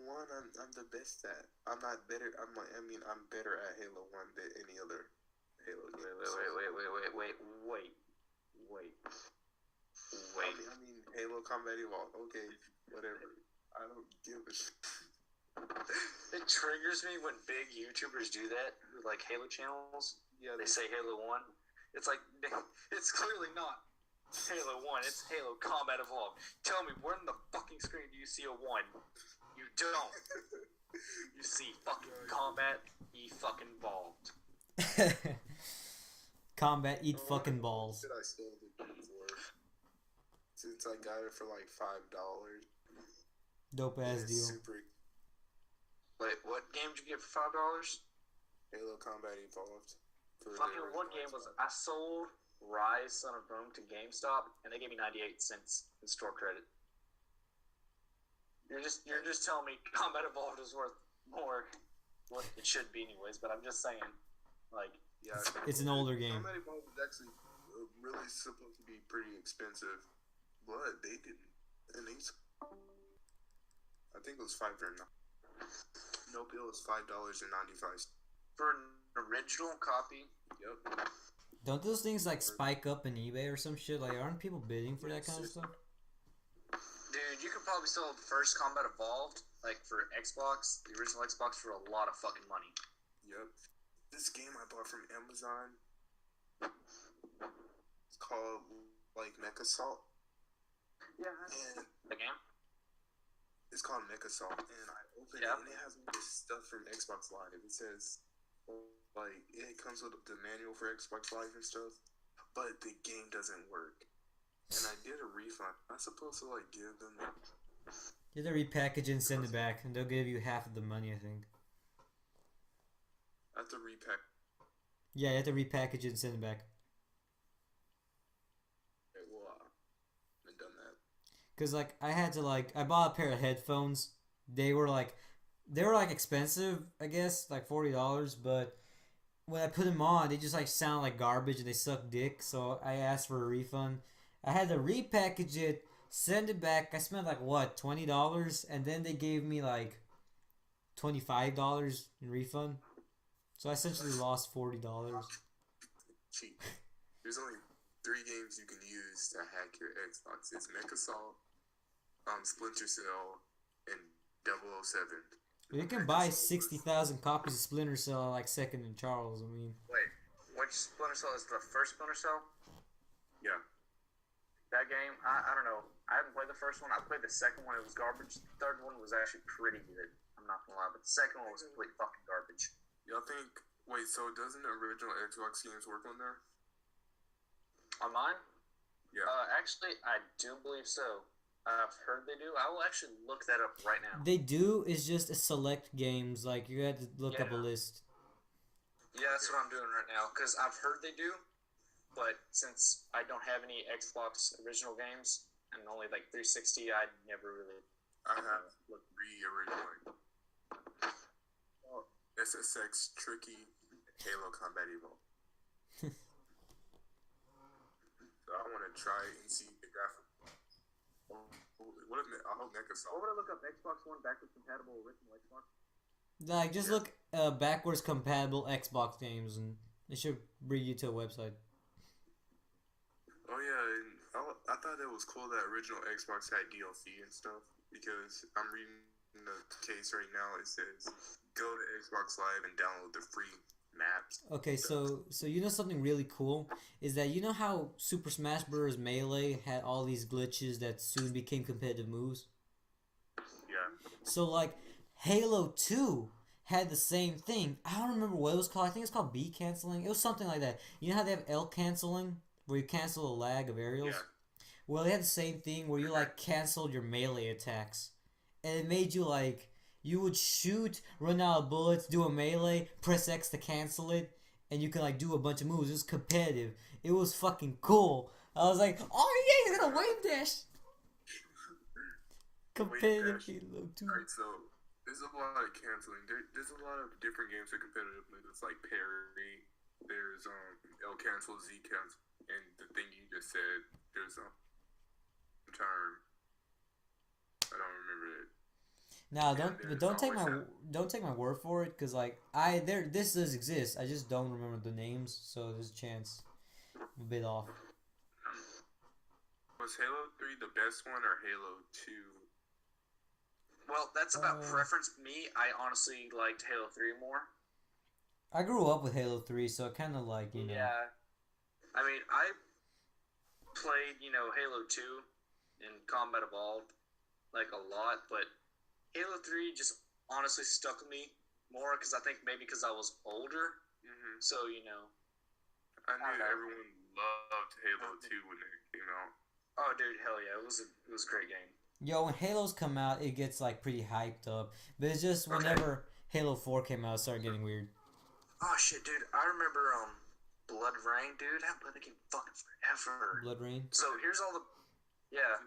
I'm the best at. I'm not better. I'm better at Halo 1 than any other Halo game. Wait. I mean, Halo Combat Evolved. Okay, whatever. I don't give a shit. It triggers me when big YouTubers do that, Halo channels. Yeah, they say Halo 1. It's it's clearly not. Halo 1. It's Halo Combat Evolved. Tell me, where in the fucking screen do you see a 1? You don't. You see fucking Combat fucking Evolved. Combat eat fucking balls. Did I still the game for? Since I got it for like $5. Dope ass It's deal. super Wait, what game did you get for $5? Halo Combat Evolved. For Fucking what game was it? I sold Rise Son of Rome to GameStop, and they gave me 98 cents in store credit. You're just telling me Combat Evolved is worth more. What it should be, anyways. But I'm just saying, like, Yeah, It's an older game. Combat Evolved was actually really supposed to be pretty expensive, but they didn't. And they, I think it was $5 or not. Nope, it was $5.95. for an original copy. Yep. Don't those things like spike up in eBay or some shit? Like, aren't people bidding for that kind of stuff? Dude, you could probably sell the first Combat Evolved, like for Xbox, the original Xbox, for a lot of fucking money. Yep. This game I bought from Amazon. It's called like Mecha Salt. Yeah. And The game? it's called Mecha Salt. And I opened Yeah. it and it has all this stuff from Xbox Live. It says like it comes with the manual for Xbox Live and stuff. But the game doesn't work. And I did a refund. I'm supposed to like give them You have to repackage it and send it back, and they'll give you half of the money, I think. I have to repack. Yeah, you have to repackage it and send it back. Okay, well, I haven't done that. Cause like I had to I bought a pair of headphones. They were like expensive, I guess, like $40. But when I put them on, they just like sound like garbage and they suck dick. So I asked for a refund. I had to repackage it, send it back. I spent like what, $20, and then they gave me like $25 in refund. So I essentially lost $40. Cheap. There's only 3 games you can use to hack your Xbox. It's Mecha Salt, Splinter Cell, and 007. You can buy 60,000 copies of Splinter Cell like Second and Charles. I mean, Wait, which Splinter Cell is the first Splinter Cell? Yeah. That game, I don't know. I haven't played the first one. I played the second one. It was garbage. The third one was actually pretty good. I'm not gonna lie, but the second one was complete fucking garbage. Y'all think? Wait, so doesn't the original Xbox games work on there? Online? Yeah. Actually, I do believe so. I've heard they do. I will actually look that up right now. they do is just a select games. Like you had to look up a Yeah. list. Yeah, that's what I'm doing right now because I've heard they do, but since I don't have any Xbox original games and only like 360, I never really I have looked. 3 originally. SSX, Tricky, Halo Combat Evolved. So I want to try and see the graphic. What if I hope Mecha Salt? What would I look up? Xbox One backwards compatible original Xbox? Like just look backwards compatible Xbox games, and it should bring you to a website. Oh yeah, and I thought it was cool that original Xbox had DLC and stuff because I'm reading the case right now. It says go to Xbox Live and download the free maps. Okay, so you know something really cool is that you know how Super Smash Bros. Melee had all these glitches that soon became competitive moves. Yeah. So like Halo 2 had the same thing. I don't remember what it was called. I think it's called B canceling. It was something like that. You know how they have L canceling where you cancel a lag of aerials? Yeah. Well, they had the same thing where you like canceled your melee attacks. And it made you like you would shoot, run out of bullets, do a melee, press X to cancel it, and you can like do a bunch of moves. It was competitive. It was fucking cool. I was like, oh yeah, he's gonna wave dash. Competitive dash. Halo 2. Alright, so there's a lot of canceling. There's a lot of different games with competitive moves. It's like parry. There's L cancel, Z cancel, and the thing you just said. There's term. I don't remember it. Now, Yeah, don't there's take always my word for it, cause like this does exist. I just don't remember the names, so there's a chance I'm a bit off. Was Halo 3 the best one or Halo 2? Well, that's about preference. Me, I honestly liked Halo 3 more. I grew up with Halo 3, so kind of like you know. Yeah. I mean, played, Halo 2 and Combat Evolved like a lot, but Halo 3 just honestly stuck with me more because I think maybe because I was older. Mm-hmm. So, I knew everyone loved Halo 2 when it came out. Oh, dude, hell yeah. It was a great game. Yo, when Halos come out, it gets like pretty hyped up. But it's just whenever Halo 4 came out, it started getting weird. Oh, shit, dude. I remember Blood Rain, dude. I haven't played the game fucking forever. Blood Rain? So here's all the... Yeah.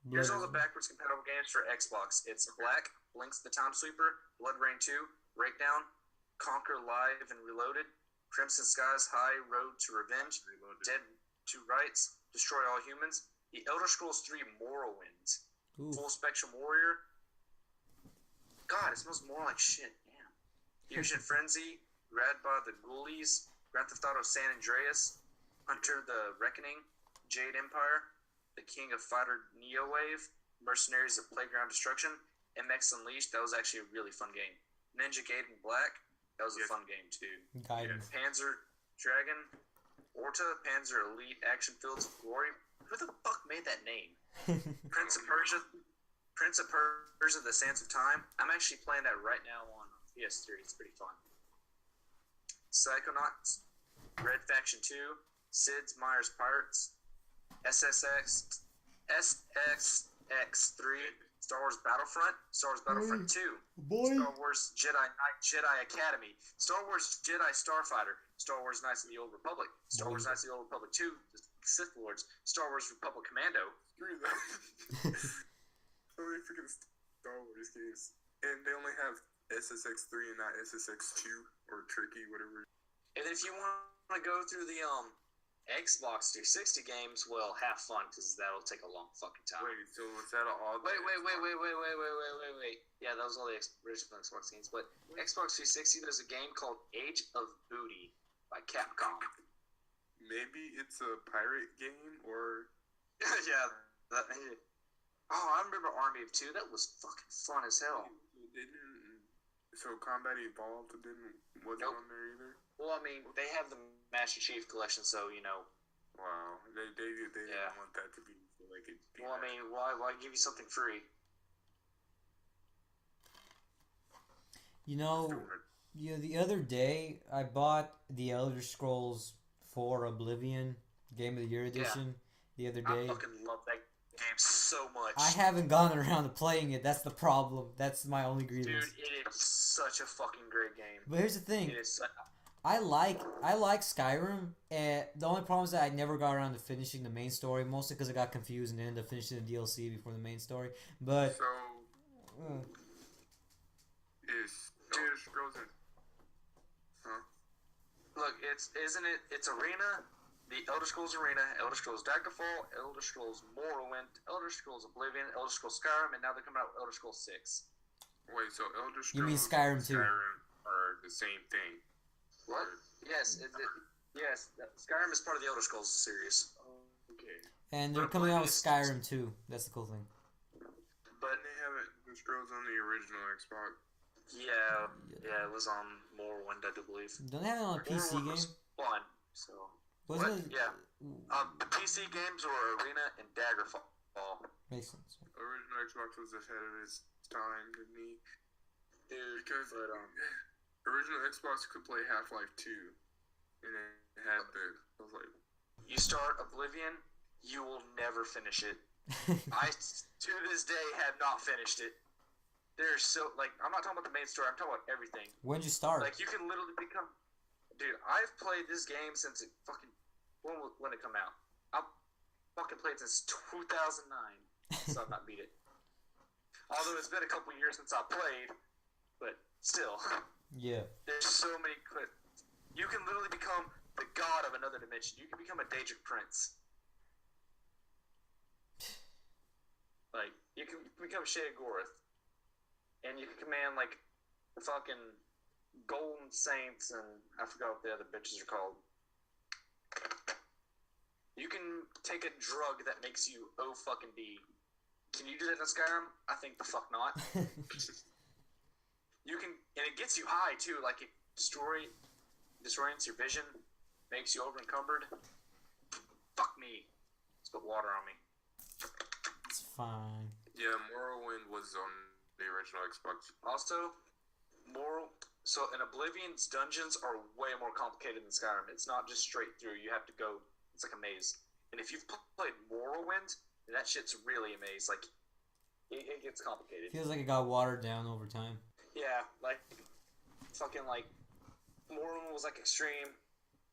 Here's all the backwards compatible games for Xbox. It's Black, Blinks the Time Sweeper, Blood Rain 2, Breakdown, Conquer Live and Reloaded, Crimson Skies High Road to Revenge, Dead to Rights, Destroy All Humans, The Elder Scrolls 3 Morrowind, Full Spectrum Warrior. God, it smells more like shit. Damn. Fusion Frenzy, Rad by the Ghoulies, Grand Theft Auto San Andreas, Hunter the Reckoning, Jade Empire, The King of Fighter Neo Wave, Mercenaries of Playground Destruction, MX Unleashed. That was actually a really fun game. Ninja Gaiden Black. That was a fun game too. Guidance. Panzer Dragon, Orta, Panzer Elite Action Fields of Glory. Who the fuck made that name? Prince of Persia, The Sands of Time. I'm actually playing that right now on PS3. It's pretty fun. Psychonauts, Red Faction 2, Sid's Myers Pirates, SXX3, Star Wars Battlefront, Star Wars Battlefront 2, Star Wars Jedi Knight Jedi Academy, Star Wars Jedi Starfighter, Star Wars Knights of the Old Republic, Star Wars Knights of the Old Republic 2, the Sith Lords, Star Wars Republic Commando. Screw that. So many freaking Star Wars games. And they only have SSX3 and not SSX2 or Tricky, whatever. And if you want to go through the Xbox 360 games, well, have fun because that'll take a long fucking time. Wait, so was that all? Wait. Yeah, that was all the original Xbox games. But Xbox 360, there's a game called Age of Booty by Capcom. Maybe it's a pirate game or. Yeah. I remember Army of Two. That was fucking fun as hell. So Combat Evolved wasn't on there either. Well, I mean, they have the Master Chief Collection, so Wow, they didn't want that to be like it. Well, I mean, why give you something free? The other day I bought the Elder Scrolls 4 Oblivion Game of the Year edition. The other day. I fucking love that game so much. I haven't gone around to playing it. That's the problem. That's my only grievance. Dude, it is such a fucking great game. But here's the thing. It is. I like Skyrim, and the only problem is that I never got around to finishing the main story, mostly because I got confused and ended up finishing the DLC before the main story. But so is Elder Scrolls Look, it's Arena, the Elder Scrolls Arena, Elder Scrolls Daggerfall, Elder Scrolls Morrowind, Elder Scrolls Oblivion, Elder Scrolls Skyrim, and now they're coming out with Elder Scrolls 6. Wait, so Elder Scrolls You mean Skyrim too? Skyrim are the same thing. What? Yes, yes. Skyrim is part of the Elder Scrolls series. Okay. And they're coming out with Skyrim too. That's the cool thing. But they have Elder Scrolls on the original Xbox. Yeah, it was on Morrowind, I do believe. Don't they have it on a PC Morrowind game? was fun, so. Wasn't it? Yeah. The PC games were Arena and Daggerfall. Makes sense. Original Xbox was ahead of its time to me. Dude, because original Xbox could play Half-Life 2, and it had I was like, you start Oblivion, you will never finish it. I, to this day, have not finished it. There's I'm not talking about the main story, I'm talking about everything. When'd you start? Like, you can literally become... Dude, I've played this game since it fucking... When it come out? I've fucking played since 2009, so I've not beat it. Although it's been a couple years since I played, but still. Yeah. There's so many clips. You can literally become the god of another dimension. You can become a Daedric prince. Like, you can become Sheogorath. And you can command, the fucking Golden Saints and I forgot what the other bitches are called. You can take a drug that makes you O-fucking-D. Can you do that in Skyrim? I think the fuck not. You can, and it gets you high, too. Like, it disorients your vision, makes you over-encumbered. Fuck me. It's put water on me. It's fine. Yeah, Morrowind was on the original Xbox. Also, so in Oblivion's dungeons are way more complicated than Skyrim. It's not just straight through. You have to go. It's like a maze. And if you've played Morrowind, then that shit's really a maze. Like, it gets complicated. Feels like it got watered down over time. Yeah, like fucking like Morrowind was like extreme,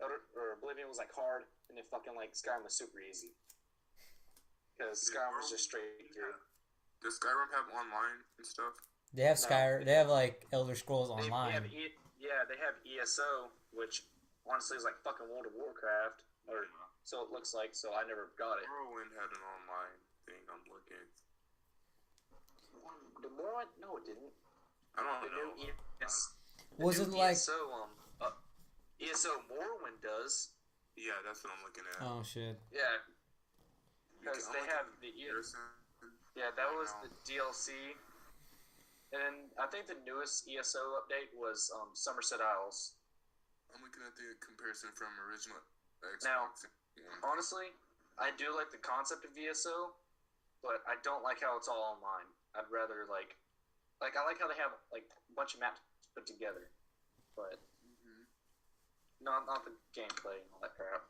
or Oblivion was like hard, and then fucking like Skyrim was super easy. Because Skyrim was just straight through. Does Skyrim have online and stuff? They have No. They have like Elder Scrolls Online. They have ESO, which honestly is like fucking World of Warcraft, or so it looks like. So I never got it. Morrowind had an online thing. I'm looking. The Morrowind? No, it didn't. I don't The know. new Was it like? ESO Morrowind does? Yeah, that's what I'm looking at. Oh shit. Yeah, You because can- they I'm have looking the at Pearson. yeah, that right was now. the DLC. And then I think the newest ESO update was Somerset Isles. I'm looking at the comparison from original Xbox. Now- one. Honestly, I do like the concept of ESO, but I don't like how it's all online. I'd rather like I like how they have like a bunch of maps put together, but Mhm. not the gameplay and all that crap.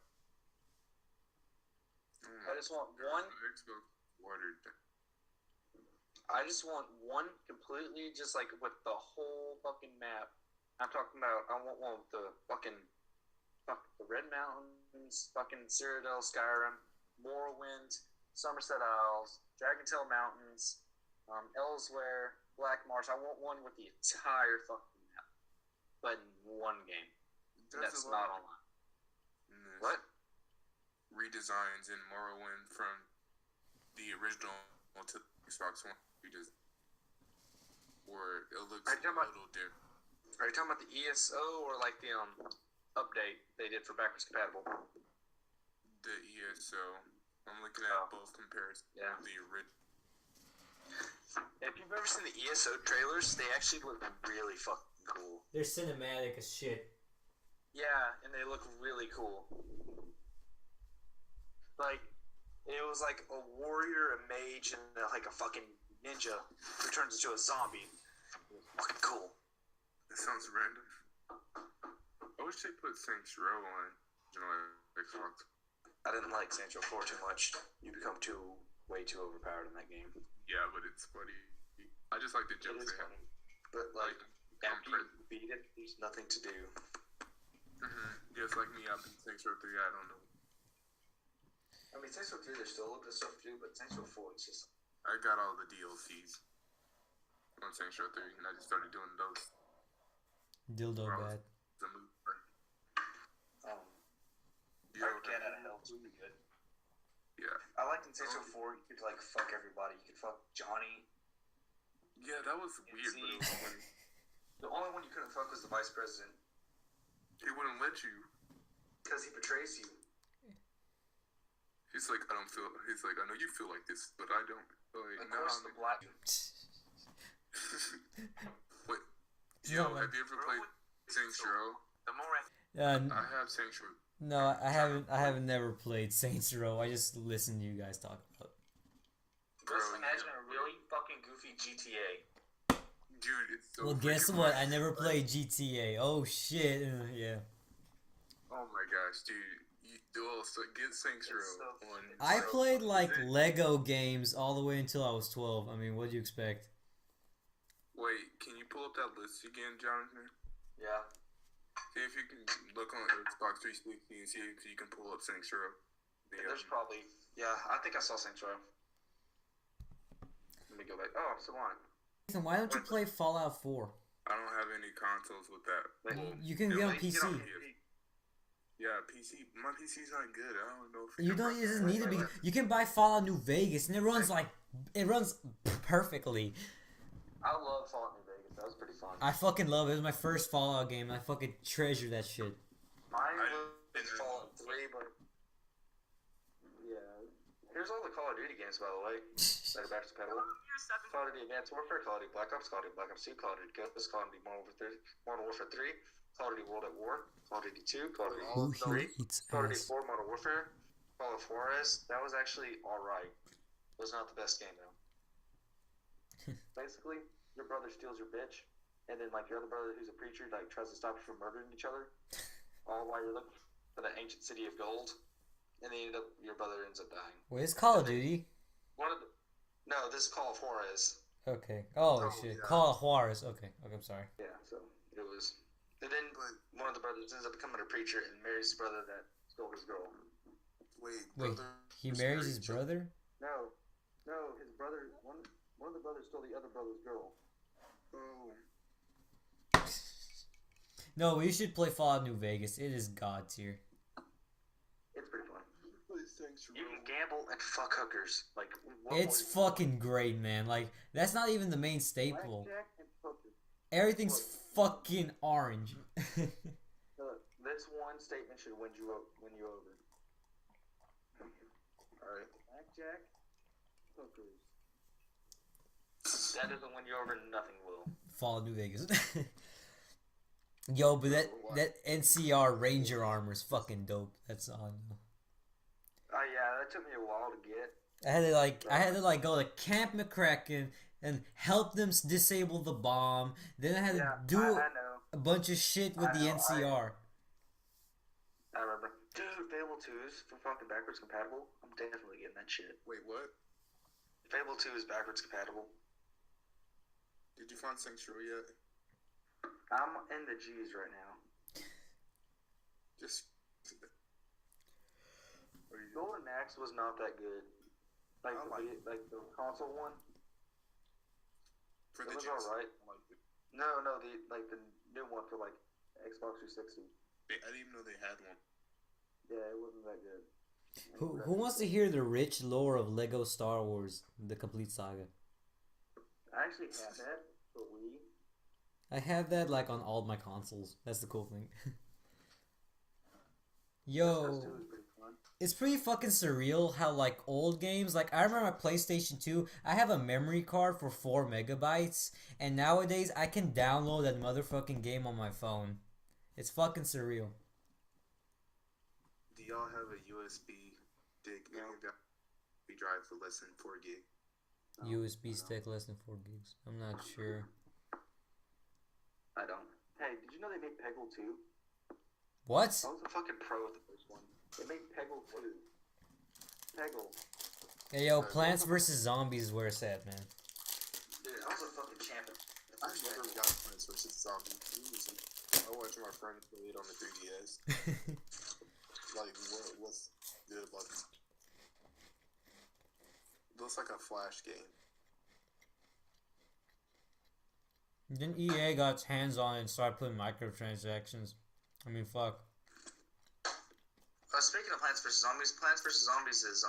I just want one. Xbox ordered. I just want one completely just like with the whole fucking map. I'm talking about. I want one with the the Red Mountains, fucking Cyrodiil, Skyrim, Morrowind, Somerset Isles, Dragontail Mountains, Elsewhere, Black Marsh. I want one with the entire fucking map, but in one game. That's not online. What? Redesigns in Morrowind from the original to Xbox One. Where it looks Are you a talking about- little different. Are you talking about the ESO or like the update they did for backwards compatible? The ESO. I'm looking at Oh. both comparisons. Yeah. The original. If you've ever seen the ESO trailers, they actually look really fucking cool. They're cinematic as shit. Yeah, and they look really cool. Like, it was like a warrior, a mage, and like a fucking ninja who turns into a zombie. It was fucking cool. That sounds random. I wish they put Saints Row on original Xbox. I didn't like Saints Row 4 too much. You become way too overpowered in that game. Yeah, but it's funny. I just like the It jokes is they have. funny. But like, after you beat it, there's nothing to do. Just like me, I beat Saints Row 3. I don't know. I mean, Saints Row 3, there's still a little bit of stuff to do, but Saints Row 4 is just... I got all the DLCs on Saints Row 3, and I just started doing those. Dildo Bro. bad. The movie. Get Out of Hell is pretty good. Yeah. I liked in Saints Row 4, you could like fuck everybody. You could fuck Johnny. Yeah, that was weird, but it was funny. The only one you couldn't fuck was the vice president. He wouldn't let you. Because he betrays you. He's like, I don't feel. He's like, I know you feel like this, but I don't. Like, Of nah, course, the black... Wait, No, yo, man. have you ever played Saints Row? The more I have Saints Row. No, I haven't. I haven't never played Saints Row. I just listen to you guys talk about it. Just Bro, imagine yeah. a really fucking goofy GTA. Dude, it's so Well, guess freaking what? funny. I never played GTA. Oh shit! Yeah. Oh my gosh, dude. So get Saints It's Row so- on. I So played fucking like big. Lego games all the way until I was 12. I mean, what do you expect? Wait, can you pull up that list again, Jonathan? Yeah. See if you can look on Xbox 360 and see if you can pull up Saints Row. There's probably... Yeah, I think I saw Saints Row. Let me go back. Oh, so on. Ethan, why don't you play Fallout 4? I don't have any consoles with that. Wait, Well, You can get on Wait, PC. yeah, PC. My PC's not good. I don't know if You don't just need to be. You can buy Fallout New Vegas, and it runs perfectly. I love Fallout New Vegas. That was pretty fun. I fucking love it. It was my first Fallout game. And I fucking treasure that shit. Mine I was didn't Fallout 3, but... Yeah. Here's all the Call of Duty games, by the way. That are back to pedal. Call of Duty Advanced Warfare, Call of Duty Black Ops, Call of Duty Black Ops 2, Call of Duty Ghosts, Call of Duty Modern Warfare 3, Call of Duty World at War, Call of Duty 2, Call of Duty Who 3, eats Call of Duty ass? 4 Modern Warfare, Call of Juarez, that was actually alright. It was not the best game, though. Basically, your brother steals your bitch, and then, like, your other brother who's a preacher, like, tries to stop you from murdering each other, all while you're looking for the ancient city of gold, and then your brother ends up dying. Wait, it's Call of Duty? No, this is Call of Juarez. Okay. Oh, shit. yeah. Call of Juarez. Okay, I'm sorry. Yeah, so it was. And then one of the brothers ends up becoming a preacher and marries his brother that stole his girl. Wait, Wait, brother, he marries his brother? No, his brother. One of the brothers stole the other brother's girl. Oh, No, we should play Fallout New Vegas. It is god tier. It's pretty fun. thanks, You can gamble and fuck hookers. Like what It's more fucking great, man. Like, that's not even the main you staple. blackjack and poker. Everything's fucking orange. Look, this one statement should win you over. all right. Blackjack, hookers. That doesn't win you over. Nothing will. Fallout New Vegas. Yo, but that NCR Ranger armor is fucking dope. That's on. Oh yeah, that took me a while to get. I had to go to Camp McCracken and help them disable the bomb. Then I had to do I know. a bunch of shit with I the know, NCR. I remember. Dude, Fable 2's for fucking backwards compatible. I'm definitely getting that shit. Wait, what? Fable 2 is backwards compatible. Did you find Sanctuary yet? I'm in the G's right now. Just. Golden Axe was not that good. Like I like the console one. For It the was G's. alright. I liked it. No, the new one for like Xbox 360. I didn't even know they had one. Yeah, it wasn't that good. Who wants to hear the rich lore of Lego Star Wars, the complete saga? I actually have that for Wii. I have that like on all my consoles. That's the cool thing. Yo, Those 2 is pretty fun. it's pretty fucking surreal how like old games, like I remember my PlayStation 2, I have a memory card for 4 megabytes, and nowadays I can download that motherfucking game on my phone. It's fucking surreal. Do y'all have a USB stick? No. We drive for less than 4 gig. USB stick less than 4 gigs. I'm not sure. I don't. Hey, did you know they made Peggle 2? What? I was a fucking pro with the first one. They made Peggle 2. Peggle. Hey yo, Plants vs Zombies is where it's at, man. Dude, I was a fucking champion. I never got Plants vs. Zombies. I watched my friend play it on the 3DS. Like, what's good about it? It looks like a Flash game. Then EA got its hands on it and started putting microtransactions. I mean, fuck. Speaking of Plants vs Zombies is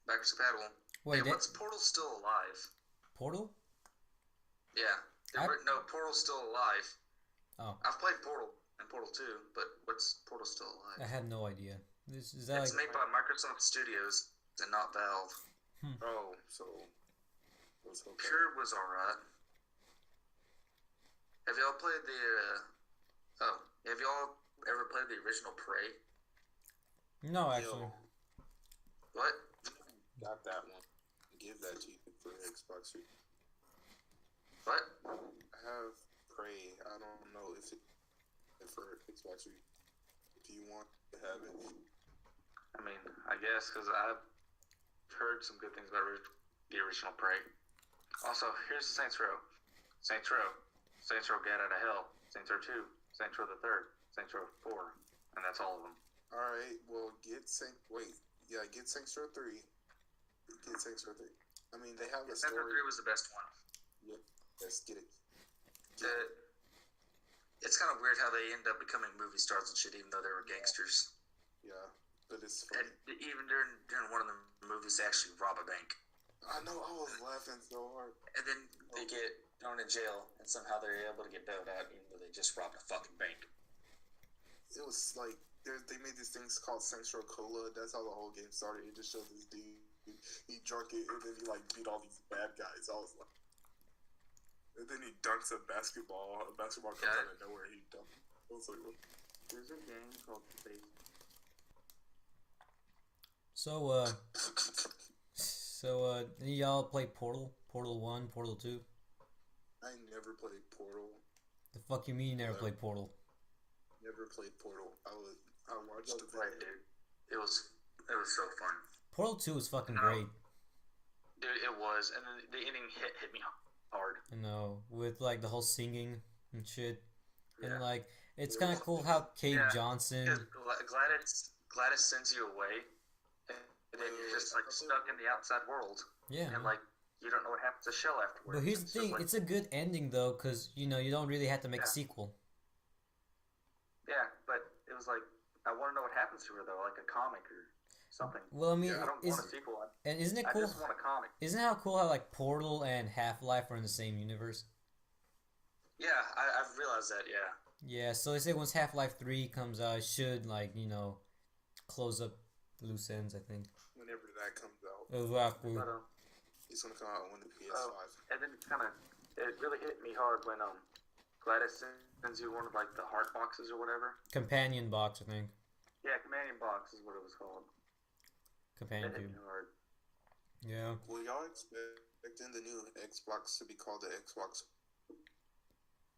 backwards compatible. Wait, hey, what's Portal still alive? Portal? Yeah. No, Portal's still alive. Oh, I've played Portal and Portal 2, but what's Portal still I alive? have no idea. Is that It's like? made by Microsoft Studios and not Valve. Oh, so let's hope that. Sure was alright. Have y'all played the have y'all ever played the original Prey? No, actually. What? Got that one. Give that to you for Xbox 3. What? I have Prey. I don't know if it for Xbox 3. If you want to have it. I mean, I guess because I've heard some good things about the original Prey. Also, here's Saints Row. Saints Row. Saints Row Get Out of Hell. Saints Row 2. Saints Row the Third. Saints Row 4. And that's all of them. Alright, well, get Saints Row 3. Get Saints Row 3. I mean, they have a Saints Row story. 3 was the best one. Yep, let's get it. It's kind of weird how they end up becoming movie stars and shit, even though they were gangsters. Yeah, but it's And funny. even during one of the movies, they actually rob a bank. I know, I was laughing so hard. And then they get thrown in jail, and somehow they're able to get bailed out, even though they just robbed a fucking bank. It was like, they made these things called Saints Row Cola. That's how the whole game started. It just showed this dude, he drunk it, and then he like beat all these bad guys. I was like, and then he dunks a basketball. A basketball comes out of nowhere. He dunks. I was like, what? There's a game called Space. So y'all play Portal? Portal 1, Portal 2? I never played Portal. The fuck you mean you never Well, played Portal? Never played Portal. I watched the Right, video. dude. It was so fun. Portal 2 is fucking No. great. Dude, it was, and then the ending hit me hard. I know, with like the whole singing and shit. Yeah. And like, it's kind of cool how Cave Yeah, Johnson. Because Gladys sends you away, and then you're just like stuck in the outside world, Yeah. and like you don't know what happens to Shell afterwards. But here's the It's just thing, like, it's a good ending though, because you know, you don't really have to make a Yeah. sequel. yeah, but it was like I want to know what happens to her though, like a comic or something. Well, I mean, I don't is, want a sequel. and isn't it I cool? just want a comic. Isn't it how cool how like Portal and Half-Life are in the same universe? Yeah, I've realized that. Yeah. Yeah, so they say once Half-Life 3 comes out, it should, like, you know, close up loose ends, I think. Whenever that comes out, Exactly. But it's gonna come out on the PS5. and then it really hit me hard when Gladys sends you one of like the heart boxes or whatever. Companion box, I think. Yeah, companion box is what it was called. Companion It hit cube. me hard. Yeah. Will y'all expecting the new Xbox to be called the Xbox?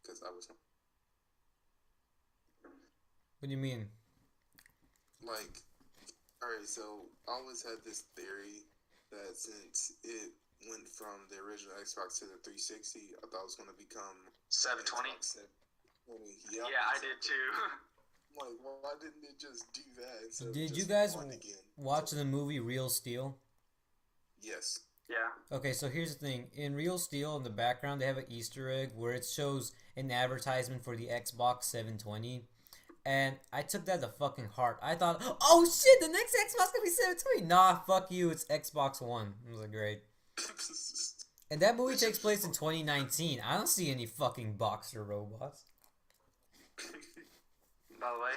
Because I was What do you mean? like, alright, so I always had this theory that since it went from the original Xbox to the 360, I thought it was going to become 720. Xbox 720. Yeah, Yeah, I did too. I'm like, why didn't it just do that instead of Did just you guys one again? watch the movie Real Steel? Yes. Yeah. Okay, so here's the thing. In Real Steel, in the background, they have an Easter egg where it shows an advertisement for the Xbox 720. And I took that to fucking heart. I thought, oh shit, the next Xbox gonna be 720. Nah, fuck you, it's Xbox One. It was like, great. And that movie takes place in 2019. I don't see any fucking boxer robots. By the way,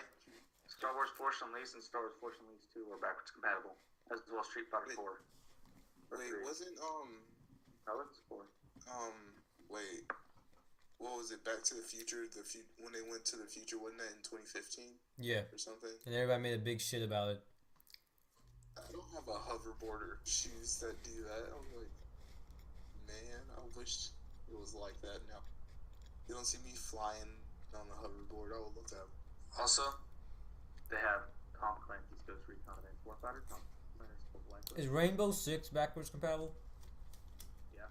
Star Wars Force Unleashed and Star Wars Force Unleashed 2 are backwards compatible, as well as Street Fighter 4. Wait, wasn't Oh, it's 4. wait, what was it? Back to the Future? When they went to the future, wasn't that in 2015 Yeah. or something? And everybody made a big shit about it. I don't have a hoverboard or shoes that do that. I'm like, man, I wish it was like that now. You don't see me flying on a hoverboard. I would love to have. Also, they have Tom Clancy's Ghost Recon Advanced Warfighter. Tom Clancy's Ghost Warfighter. Is Rainbow Six backwards compatible? Yeah.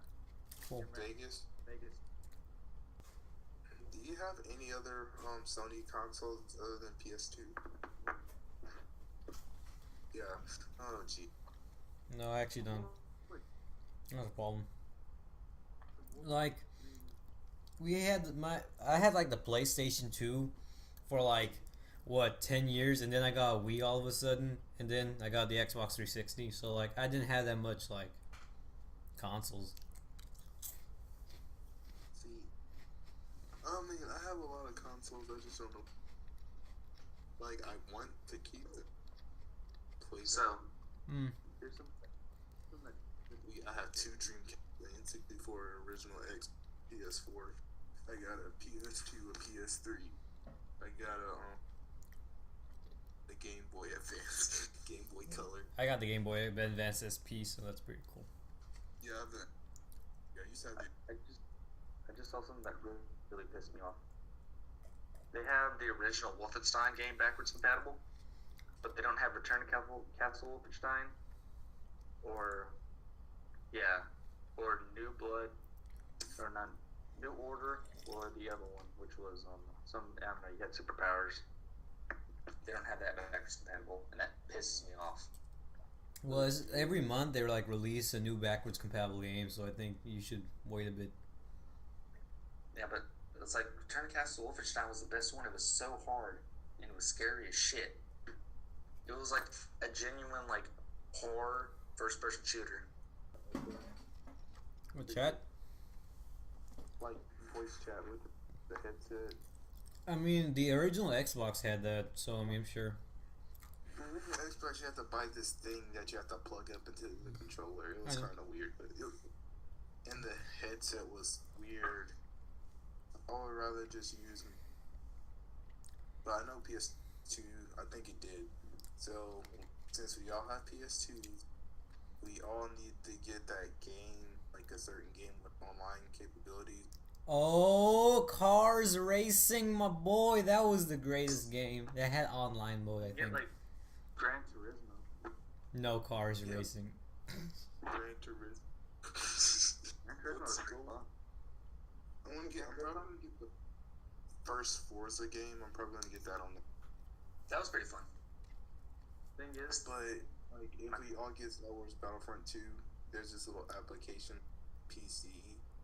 Cool. Vegas. Vegas. Do you have any other Sony consoles other than PS2? Yeah. Oh, gee. No, I actually don't. That's a problem. Like, I had like the PlayStation 2 for like, what, 10 years, and then I got a Wii all of a sudden, and then I got the Xbox 360, so like, I didn't have that much like consoles. See, I mean, I have a lot of consoles. I just don't know. Like, I want to keep them. Please. So, Hmm. here's some. I have 2 Dreamcast, the N64 original X, PS4. I got a PS2, a PS3. I got the Game Boy Advance, Game Boy Color. I got the Game Boy Advance SP, so that's pretty cool. Yeah, I have that. Yeah, I used to have it. I just saw something that really pissed me off. They have the original Wolfenstein game backwards compatible, but they don't have Return to Castle Wolfenstein, or New Blood, or not New Order, or the other one, which was some, I don't know, you got superpowers. They don't have that backwards compatible, and that pisses me off. Well, every month they like release a new backwards compatible game, so I think you should wait a bit. Yeah, but it's like Return to Castle Wolfenstein was the best one. It was so hard, and it was scary as shit. It was like a genuine like horror first-person shooter. What, chat? Like voice chat with the headset. I mean, the original Xbox had that, so I mean, I'm sure. The original Xbox, you have to buy this thing that you have to plug up into the controller. It was I know. kind of weird, but and the headset was weird. I would rather just use. But I know PS2. I think it did. So since we all have PS2s, we all need to get that game, like a certain game with online capability. Oh, Cars Racing, my boy. That was the greatest game. That had online mode, I Get think. like Gran Turismo. No Cars Yeah. Racing. Gran Turismo. Gran Turismo is pretty fun. I'm probably gonna get the first Forza game. I'm probably gonna get that on the. That was pretty fun. Thing is, But like, if we all get Star Wars Battlefront 2, there's this little application, PC,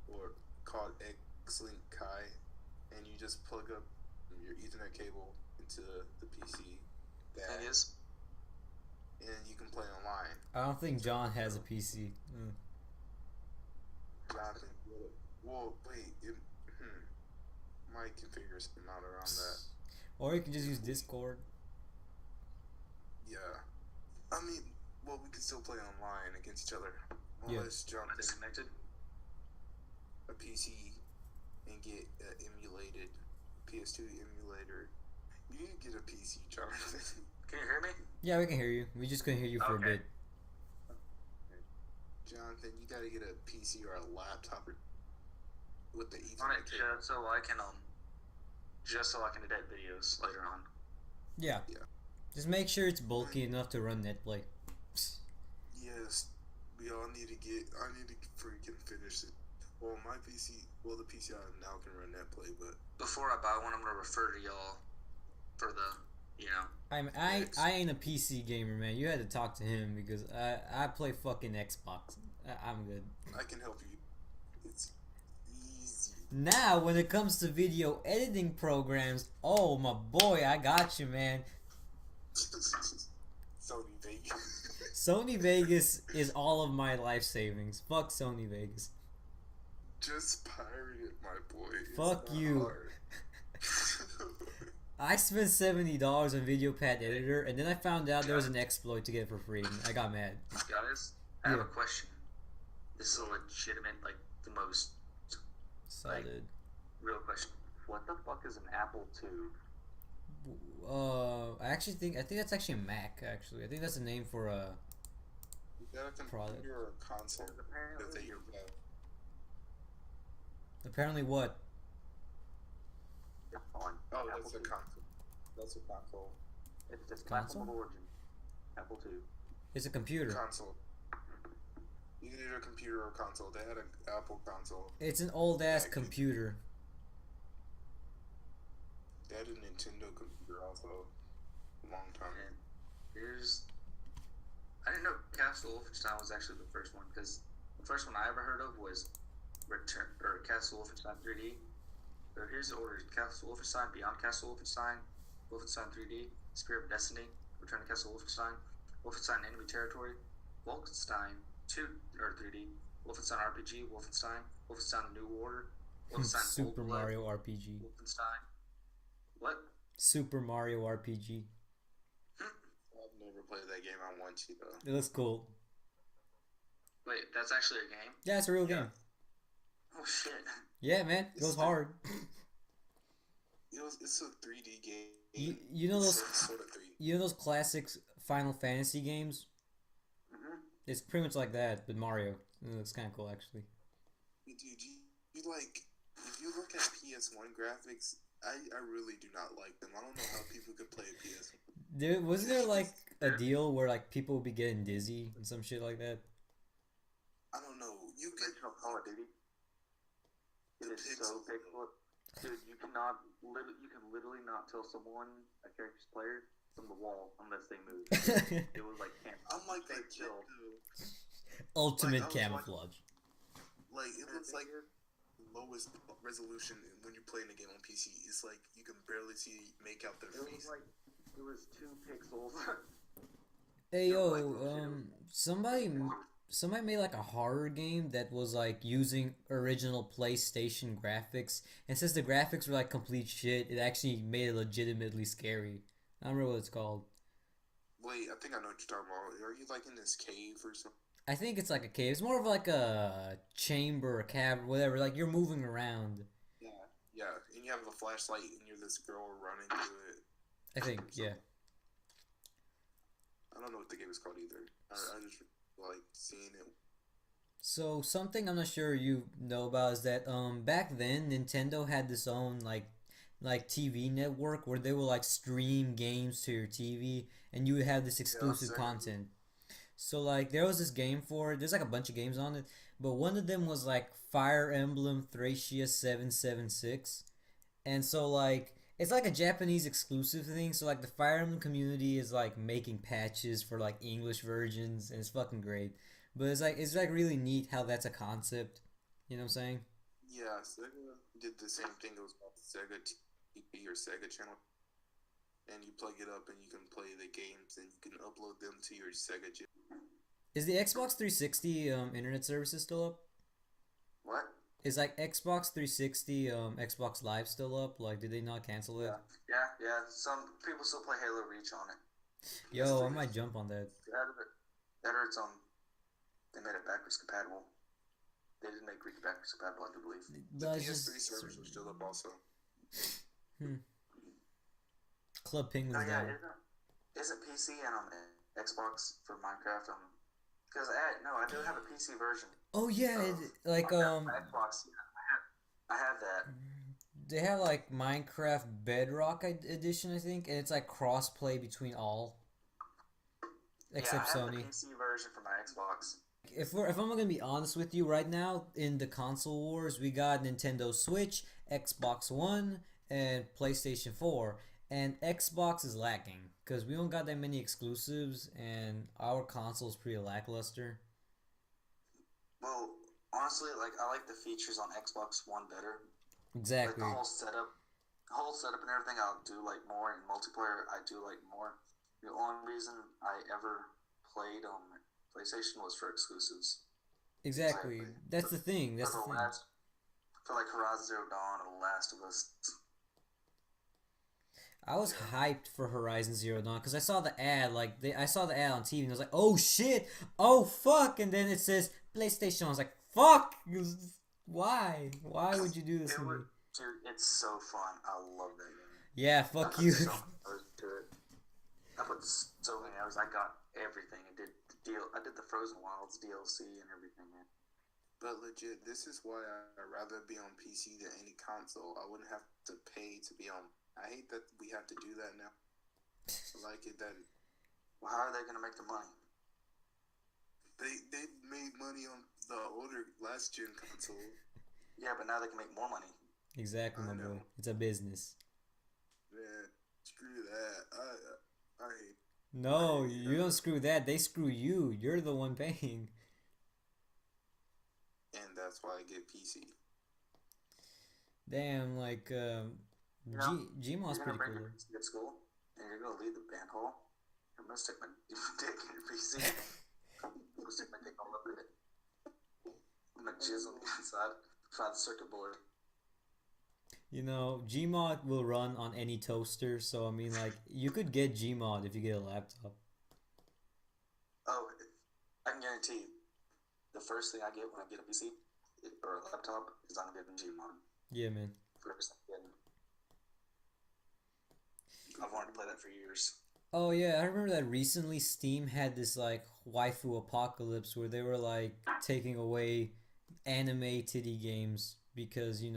or called X-Link Kai, and you just plug up your Ethernet cable into the PC. thing is, And you can play online. I don't think John has a PC. Jonathan, well, wait, my configure's not around that. Or you can just use Discord. Yeah, I mean, well, we can still play online against each other. Yeah. Unless Jonathan disconnected. a PC and get an emulated PS2 emulator. You need to get a PC, Jonathan. Can you hear me? Yeah, we can hear you. We just couldn't hear you for Okay. a bit. Jonathan, you gotta get a PC or a laptop with the On Ethernet it, cable. so I can just so I can edit videos later on. Yeah. Yeah. Just make sure it's bulky enough to run NetPlay. Yes, we all need to get. I need to freaking finish it. Well, my PC. Well, the PC I have now can run NetPlay, but Before I buy one, I'm gonna refer to y'all for the, I ain't a PC gamer, man. You had to talk to him because I play fucking Xbox. I'm good. I can help you. It's easy. Now, when it comes to video editing programs, oh my boy, I got you, man. Sony Vegas. Sony Vegas is all of my life savings. Fuck Sony Vegas. Just pirate it, my boy. It's Fuck not you. hard. I spent $70 on VideoPad Editor, and then I found out there was an exploit to get it for free, and I got mad. guys. I have Yeah. a question. This is a legitimate, like the most Solid. real question. What the fuck is an Apple II? I think that's actually a Mac. Actually, I think that's the name for a. You got a Product. computer or a console that Apparently, they have. Apparently, what? on Oh, Apple that's a II. console. That's a console. It's just Console? Apple origin. Apple II. It's a computer. Console. You can either a computer or console. They had an Apple console. It's an old ass Mac. computer. They had a Nintendo computer also. A long time. And here's, I didn't know Castle Wolfenstein was actually the first one, because the first one I ever heard of was Castle Wolfenstein 3D. So here's the order: Castle Wolfenstein, Beyond Castle Wolfenstein, Wolfenstein 3D, Spirit of Destiny, Return to Castle Wolfenstein, Wolfenstein Enemy Territory, Wolfenstein 2 or 3D, Wolfenstein RPG, Wolfenstein New Order, Wolfenstein Super Old Blood, Mario RPG. Wolfenstein. What? Super Mario RPG. I've never played that game. I want to though. It looks cool. Wait, that's actually a game? Yeah, it's a real Yeah. game. Oh shit. Yeah, man, it goes hard. It's a 3D game. You know those It's sort of 3D. you know those classic Final Fantasy games? Mm-hmm. It's pretty much like that, but Mario. It looks kind of cool, actually. Dude, you like if you look at PS1 graphics, I really do not like them. I don't know how people could play a PS1. Wasn't there like a deal where like people would be getting dizzy and some shit like that? I don't know. You can Original Call of Duty. It The is so pixels. pixel. Dude, you can literally not tell someone a character's player from the wall unless they move. It was like can't. I'm like They that kid chill. though. Ultimate Like, I was camouflage. Like it looks like the lowest resolution when you're playing a game on PC. It's like you can barely make out their It was face. like it was 2 pixels. Hey Yeah, yo, like, somebody made like a horror game that was like using original PlayStation graphics, and since the graphics were like complete shit, it actually made it legitimately scary. I don't remember what it's called. Wait, I think I know what you're talking about. Are you like in this cave or something? I think it's like a cave. It's more of like a chamber, a cavern, whatever. Like you're moving around. Yeah. Yeah, and you have a flashlight and you're this girl running through it. I think, yeah. I don't know what the game is called either. I just like seeing it. So something I'm not sure you know about is that back then Nintendo had this own like TV network where they would like stream games to your TV and you would have this Yeah, exclusive Sega. content. So like there was this game for it. There's like a bunch of games on it, but one of them was like Fire Emblem Thracia 776. And so like it's like a Japanese exclusive thing. So like the Fire Emblem community is like making patches for like English versions and it's fucking great. But it's like really neat how that's a concept. You know what I'm saying? Yeah, Sega did the same thing. It was called Sega TV or Sega Channel, and you plug it up and you can play the games and you can upload them to your Sega. Is the Xbox 360 internet services still up? What? Is like Xbox 360 Xbox Live still up? Like did they not cancel it? Yeah. Some people still play Halo Reach on it. Yo, I might jump on that. That or it's on. They made it backwards compatible. They didn't make Greek backwards compatible, I do believe. The That's PS3 just servers are still up also. Club Oh Penguin's yeah, down. isn't PC and on Xbox for Minecraft? Because I do have a PC version. Oh yeah, Of like My Xbox. I have that. they have like Minecraft Bedrock edition, I think, and it's like cross-play between all except I have Sony. the PC version for my Xbox. If I'm gonna be honest with you, right now in the console wars, we got Nintendo Switch, Xbox One, and PlayStation 4, and Xbox is lacking because we don't got that many exclusives, and our console's pretty lackluster. Well, honestly, like I like the features on Xbox One better. Like Exactly. the whole setup and everything. I'll do like more in multiplayer. I do like more. The only reason I ever played on PlayStation was for exclusives. Exactly. That's the thing. That's the For the thing. last, for like Horizon Zero Dawn or The Last of Us. I was hyped for Horizon Zero Dawn because I saw the ad. I saw the ad on TV and I was like, "Oh shit! Oh fuck!" And then it says PlayStation. I was like, "Fuck! Why? Why would you do this to me?" Dude, it's so fun. I love that game. Yeah, I fuck put you. so much hours into it. I put so many hours. I got everything. I did the Frozen Wilds DLC and everything, man. But legit, this is why I'd rather be on PC than any console. I wouldn't have to pay to be on. I hate that we have to do that now. I like it that Well, how are they gonna make the money? they made money on the older last gen console. Yeah, but now they can make more money. Exactly, my I know. boy. It's a business. Man, screw that. I hate. No, you don't screw that. They screw you. You're the one paying. And that's why I get PC. Damn, like You know, Gmaw's you're pretty gonna bring cool. your PC to school, and you're gonna leave the band hall. I'm gonna stick my dick in your PC. I'm gonna stick my dick all over it. I'm gonna jizz on the inside. Try the circuit board. You know, Gmod will run on any toaster, so I mean, like, you could get Gmod if you get a laptop. Oh, I can guarantee you, the first thing I get when I get a PC or a laptop is I'm getting Gmod. Yeah, man. First thing I'm getting. I've wanted to play that for years. Oh yeah, I remember that recently Steam had this like waifu apocalypse where they were like taking away anime titty games because it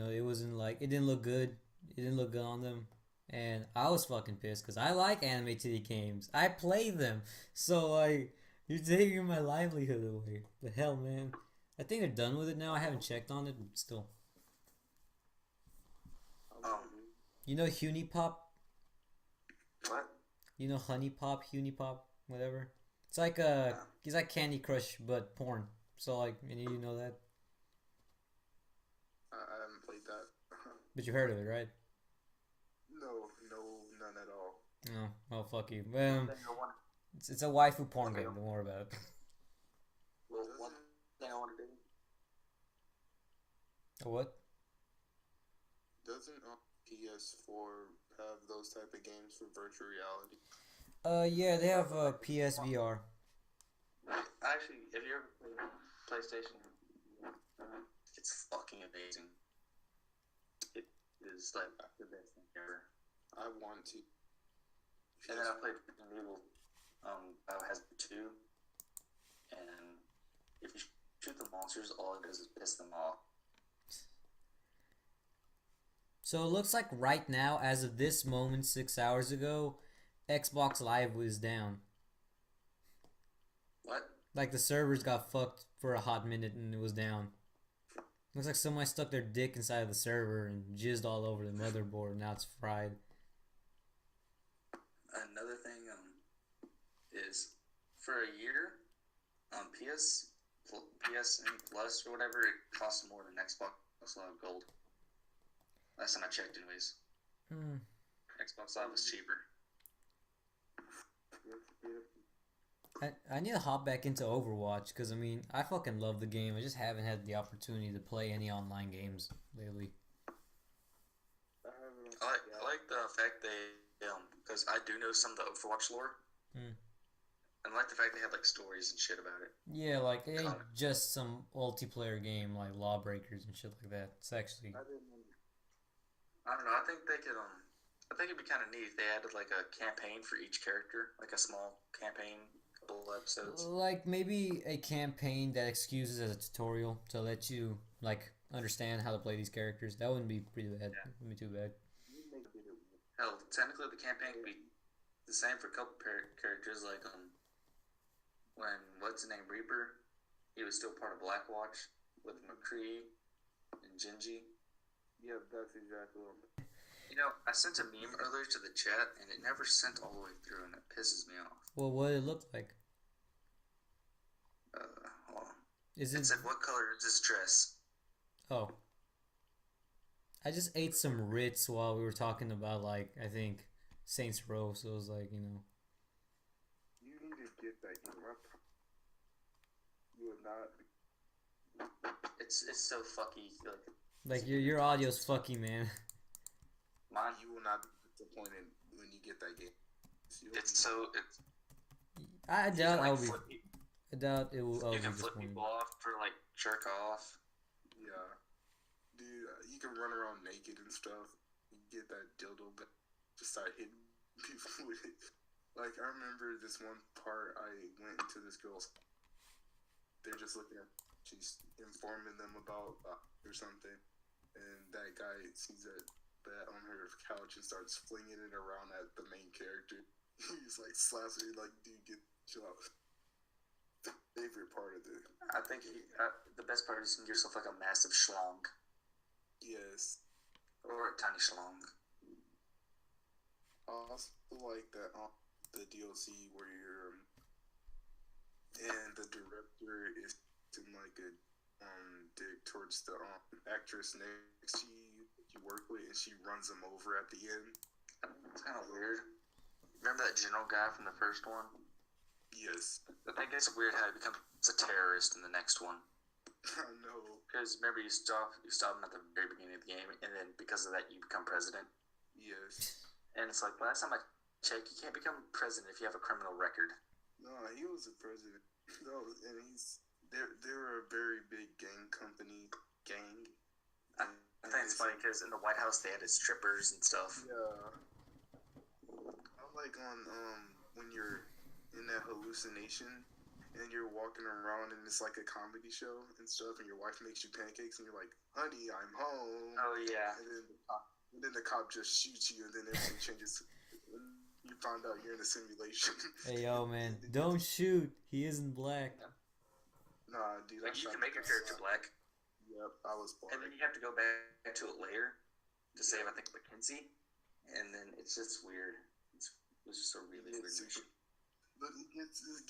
didn't look good. It didn't look good on them. And I was fucking pissed because I like anime titty games. I play them. So like you're taking my livelihood away. The hell, man. I think they're done with it now. I haven't checked on it, but still. You know Hunipop? What? You know Honey Pop, Hunipop, whatever. It's like he's like Candy Crush but porn. So like, you know that, I haven't played that. but you heard of it, right? No, none at all. No, well, fuck you. One thing I want It's a waifu porn game. Don't worry about it. well, one thing I want to do. A what? Doesn't PS4 have those type of games for virtual reality? Yeah, they have PSVR. Actually, if you're PlayStation, it's fucking amazing. It is like the best thing ever. I want to. And then I played Resident Evil Biohazard 2, and if you shoot the monsters, all it does is piss them off. So it looks like right now, as of this moment, 6 hours ago, Xbox Live was down. What? Like the servers got fucked for a hot minute and it was down. Looks like somebody stuck their dick inside of the server and jizzed all over the motherboard. And now it's fried. Another thing is for a year on PSN Plus or whatever, it costs more than Xbox Live Gold. Last time I checked, anyways. Xbox Live was cheaper. I need to hop back into Overwatch because, I mean, I fucking love the game. I just haven't had the opportunity to play any online games lately. I like the fact they, because I do know some of the Overwatch lore. And I like the fact they had, like, stories and shit about it. Yeah, like, it ain't just some multiplayer game like Lawbreakers and shit like that. It's actually... I don't know, I think they could, I think it'd be kind of neat if they added, like, a campaign for each character. Like, a small campaign, couple episodes. Like, maybe a campaign that excuses as a tutorial to let you, like, understand how to play these characters. That wouldn't be pretty bad. Yeah. Wouldn't be too bad. Hell, technically the campaign could be the same for a couple characters, like, when, what's his name, Reaper, he was still part of Blackwatch with McCree and Genji. Yeah, that's exactly what I'm... You know, I sent a meme earlier to the chat, and it never sent all the way through, and it pisses me off. Well, what did it look like? Hold on. Is It it... said, what color is this dress? Oh. I just ate some Ritz while we were talking about, like, I think, Saints Row, so it was like, you know... You need to get that game. You would not... It's so fucky, Like, your audio's fucky, man. mine. You will not be disappointed when you get that game. It's I doubt like, I'll be... I doubt it will... you can flip people off for, like, jerk off. Yeah. Dude, you can run around naked and stuff. You get that dildo, but just start hitting people with it. Like, I remember this one part, I went into this girl's... They're just looking at... She's informing them about or something. And that guy sees that on her couch and starts flinging it around at the main character. He's like, slaps her, like, dude, chill out. The favorite part of it. I think the best part is you can get yourself, like, a massive schlong. Yes. Or a tiny schlong. I also like that the DLC where you're and the director is in like a dick towards the actress next to you work with, and she runs him over at the end. It's kind of weird. Remember that general guy from the first one? Yes. I think it's weird how he becomes a terrorist in the next one. I know. Because remember, you stop him at the very beginning of the game, and then because of that, you become president. Yes. And it's like, last time I checked, you can't become president if you have a criminal record. No, he was a president. No, and they're a very big gang. I think it's funny because in the White House they had strippers and stuff. Yeah. I like on when you're in that hallucination and you're walking around and it's like a comedy show and stuff, and your wife makes you pancakes and you're like, "Honey, I'm home." Oh yeah. And then the cop just shoots you, and then everything changes. You find out you're in a simulation. Hey, yo, man. Don't shoot. He isn't black. Nah, dude. Like, you can make your character black. Yep, I was black. And then you have to go back to it later to save, I think, Mackenzie. And then it's just weird. It's just a really weird mission. But it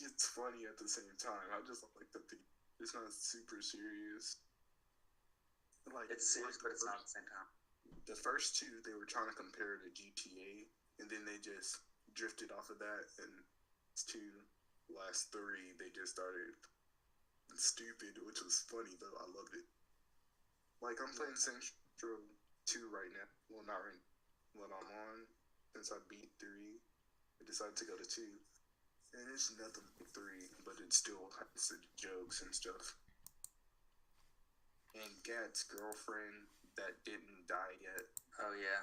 gets funny at the same time. I just like that it's not super serious. Like, It's serious, but it's not at the same time. The first two, they were trying to compare to GTA, and then they just drifted off of that, and last three, they just started stupid, which was funny, though. I loved it. Like, I'm playing Saints Row 2 right now. Well, not right now. What I'm on, since I beat 3, I decided to go to 2. And it's nothing like 3, but it still has the jokes and stuff. And Gat's girlfriend that didn't die yet. Oh yeah.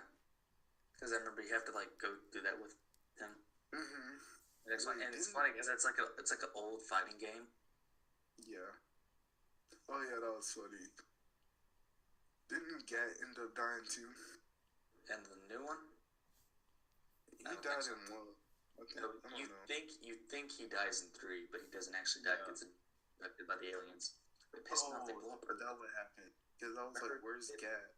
Because I remember you have to, like, go do that with him. Mm-hmm. And it's, Wait, and it's didn't- funny because it's like an old fighting game. Yeah. Oh yeah, that was funny. Didn't Gat end up dying too? And the new one, He I don't died think in so. one. I don't you know. think he dies in 3, but he doesn't actually die. Yeah. Gets abducted by the aliens. They pissed me off. They blew up Earth. that what happened. Because I was like, Remember- where's Gat?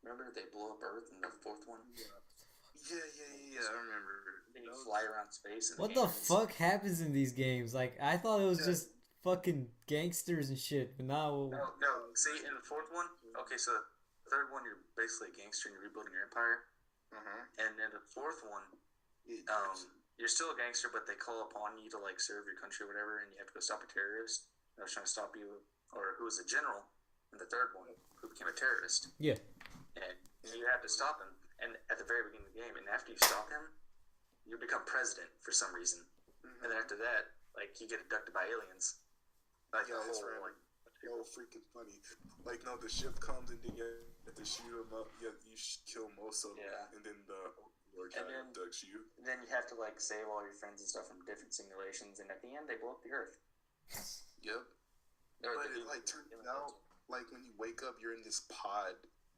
Remember they blew up Earth in the 4th one. Yeah, I remember. Then you That was- fly around space. And What the aliens. fuck happens in these games? Like, I thought it was Yeah. just fucking gangsters and shit, but now No. See, in the 4th one, okay, so the 3rd one, you're basically a gangster and you're rebuilding your empire. Uh-huh. And then the 4th one, Yeah, you're still a gangster, but they call upon you to like serve your country or whatever, and you have to go stop a terrorist that was trying to stop you, or who was a general in the 3rd one who became a terrorist. yeah. And you have to stop him. And at the very beginning of the game, and after you stop him, you become president for some reason. Mhm. And then after that, like you get abducted by aliens. Like Yeah, the it's whole right. like so freaking funny. Like, no, the ship comes and then you have to shoot them up. You kill most of them, Yeah. and then the Lord And kind then- of abducts you. then you have to like save all your friends and stuff from different simulations, and at the end they blow up the Earth. Yep. Or But the- it like turns out, like when you wake up, you're in this pod,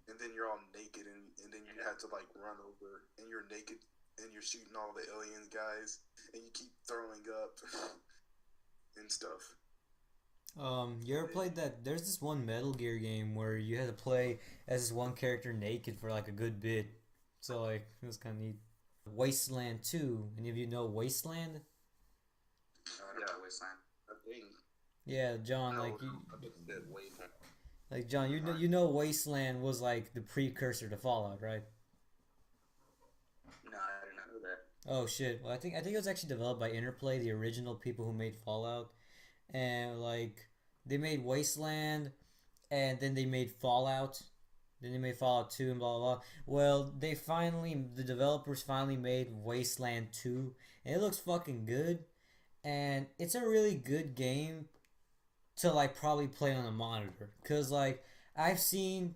and then you're all naked, and then you have to like run over, and you're naked, and you're shooting all the aliens guys, and you keep throwing up and stuff. You ever played that? There's this one Metal Gear game where you had to play as this one character naked for like a good bit. So like it was kind of neat. Wasteland 2. Any of you know Wasteland? I don't know, Wasteland. I think. Yeah, John. No, Like you, I just said wait. like John. You know Wasteland was like the precursor to Fallout, right? No, I didn't know that. Oh shit. Well, I think it was actually developed by Interplay, the original people who made Fallout, and like they made Wasteland, and then they made Fallout, then they made Fallout 2 and blah blah blah. Well, the developers finally made Wasteland 2, and it looks fucking good, and it's a really good game to like probably play on a monitor, cause like I've seen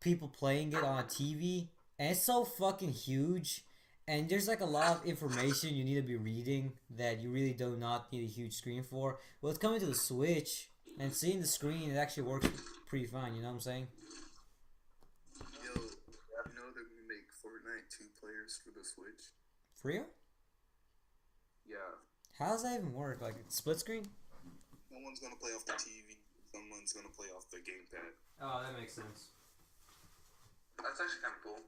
people playing it on TV, and it's so fucking huge. And there's like a lot of information you need to be reading that you really do not need a huge screen for. Well, it's coming to the Switch, and seeing the screen, it actually works pretty fine, you know what I'm saying? Yo, you know that we make Fortnite 2 players for the Switch? For real? Yeah. How does that even work? Like, split screen? Someone's gonna play off the TV, someone's gonna play off the gamepad. Oh, that makes sense. That's actually kind of cool.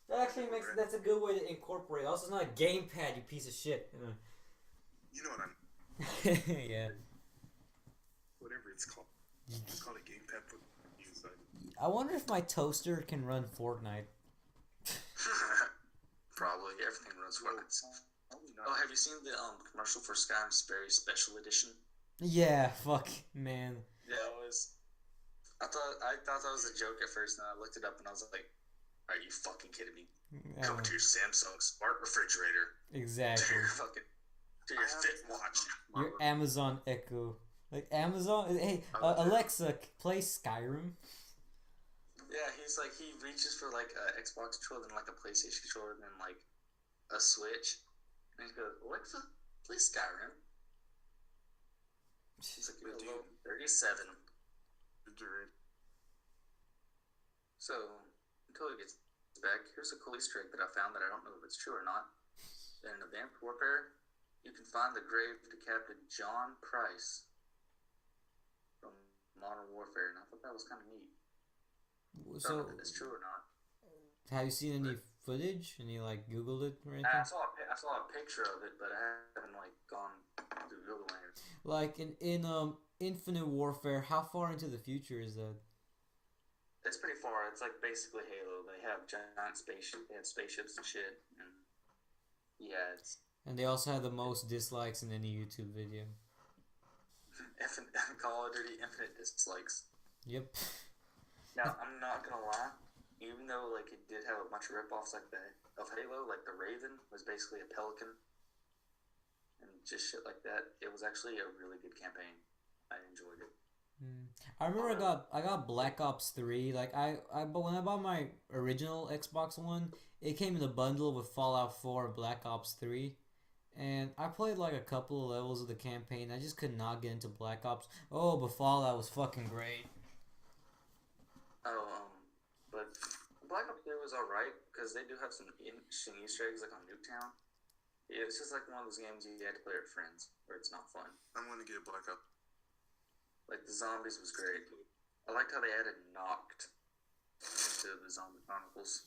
That actually that's a good way to incorporate. Also, it's not a gamepad, you piece of shit. You know what I mean? Yeah. Whatever it's called. It's called a gamepad for the inside. I wonder if my toaster can run Fortnite. Probably everything runs Fortnite. Probably Oh, not. have you seen the commercial for Skyrim's very special edition? Yeah, fuck, man. Yeah, it was. I thought that was a joke at first, and I looked it up, and I was like, "Are you fucking kidding me? Coming to your Samsung smart refrigerator, to Exactly. your fucking, to your Fit Watch." Your Amazon Echo. Like, Amazon? Hey, Alexa, play Skyrim. Yeah, he's like he reaches for like a Xbox controller, then like a PlayStation controller, and then like a Switch, and he goes, "Alexa, play Skyrim." He's like, But "Hello, dude- 37." Refrigerator. So until he gets back, here's a cool Easter egg that I found that I don't know if it's true or not. In Advanced Warfare, you can find the grave to Captain John Price from Modern Warfare, and I thought that was kind of neat. I don't know So, if it's true or not. have you seen any footage? Any, like, Googled it or anything? I saw a picture of it, but I haven't like gone through Googling it. Like, in Infinite Warfare, how far into the future is that? It's pretty far. It's like basically Halo. They have giant spaceships. They have spaceships and shit. And yeah, it's And they also have the most dislikes in any YouTube video. Call of Duty Infinite dislikes. Yep. Now I'm not gonna lie. Even though like it did have a bunch of ripoffs like of Halo, like the Raven was basically a pelican, and just shit like that. It was actually a really good campaign. I enjoyed it. I remember I got Black Ops 3. Like but when I bought my original Xbox One, it came in a bundle with Fallout 4 and Black Ops 3. And I played like a couple of levels of the campaign. I just could not get into Black Ops. Oh, but Fallout was fucking great. Oh, but Black Ops 3 was alright because they do have some interesting Easter eggs like on Nuketown. Yeah, it's just like one of those games you had to play with friends where it's not fun. I'm gonna get Black Ops. Like the zombies was great. I liked how they added Knocked into the Zombie Chronicles.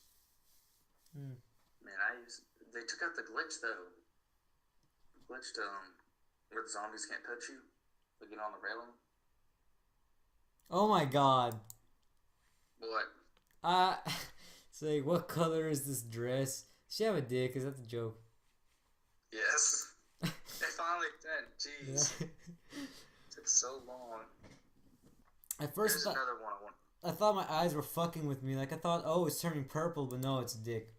Hmm. Man, they took out the glitch though. Glitched where the zombies can't touch you. They get on the railing. Oh my god. What? Say, what color is this dress? Does she have a dick? Is that the joke? Yes. They finally did. Jeez. Took so long. At first, There's another one I want. I thought my eyes were fucking with me. Like, I thought, oh, it's turning purple, but no, it's a dick.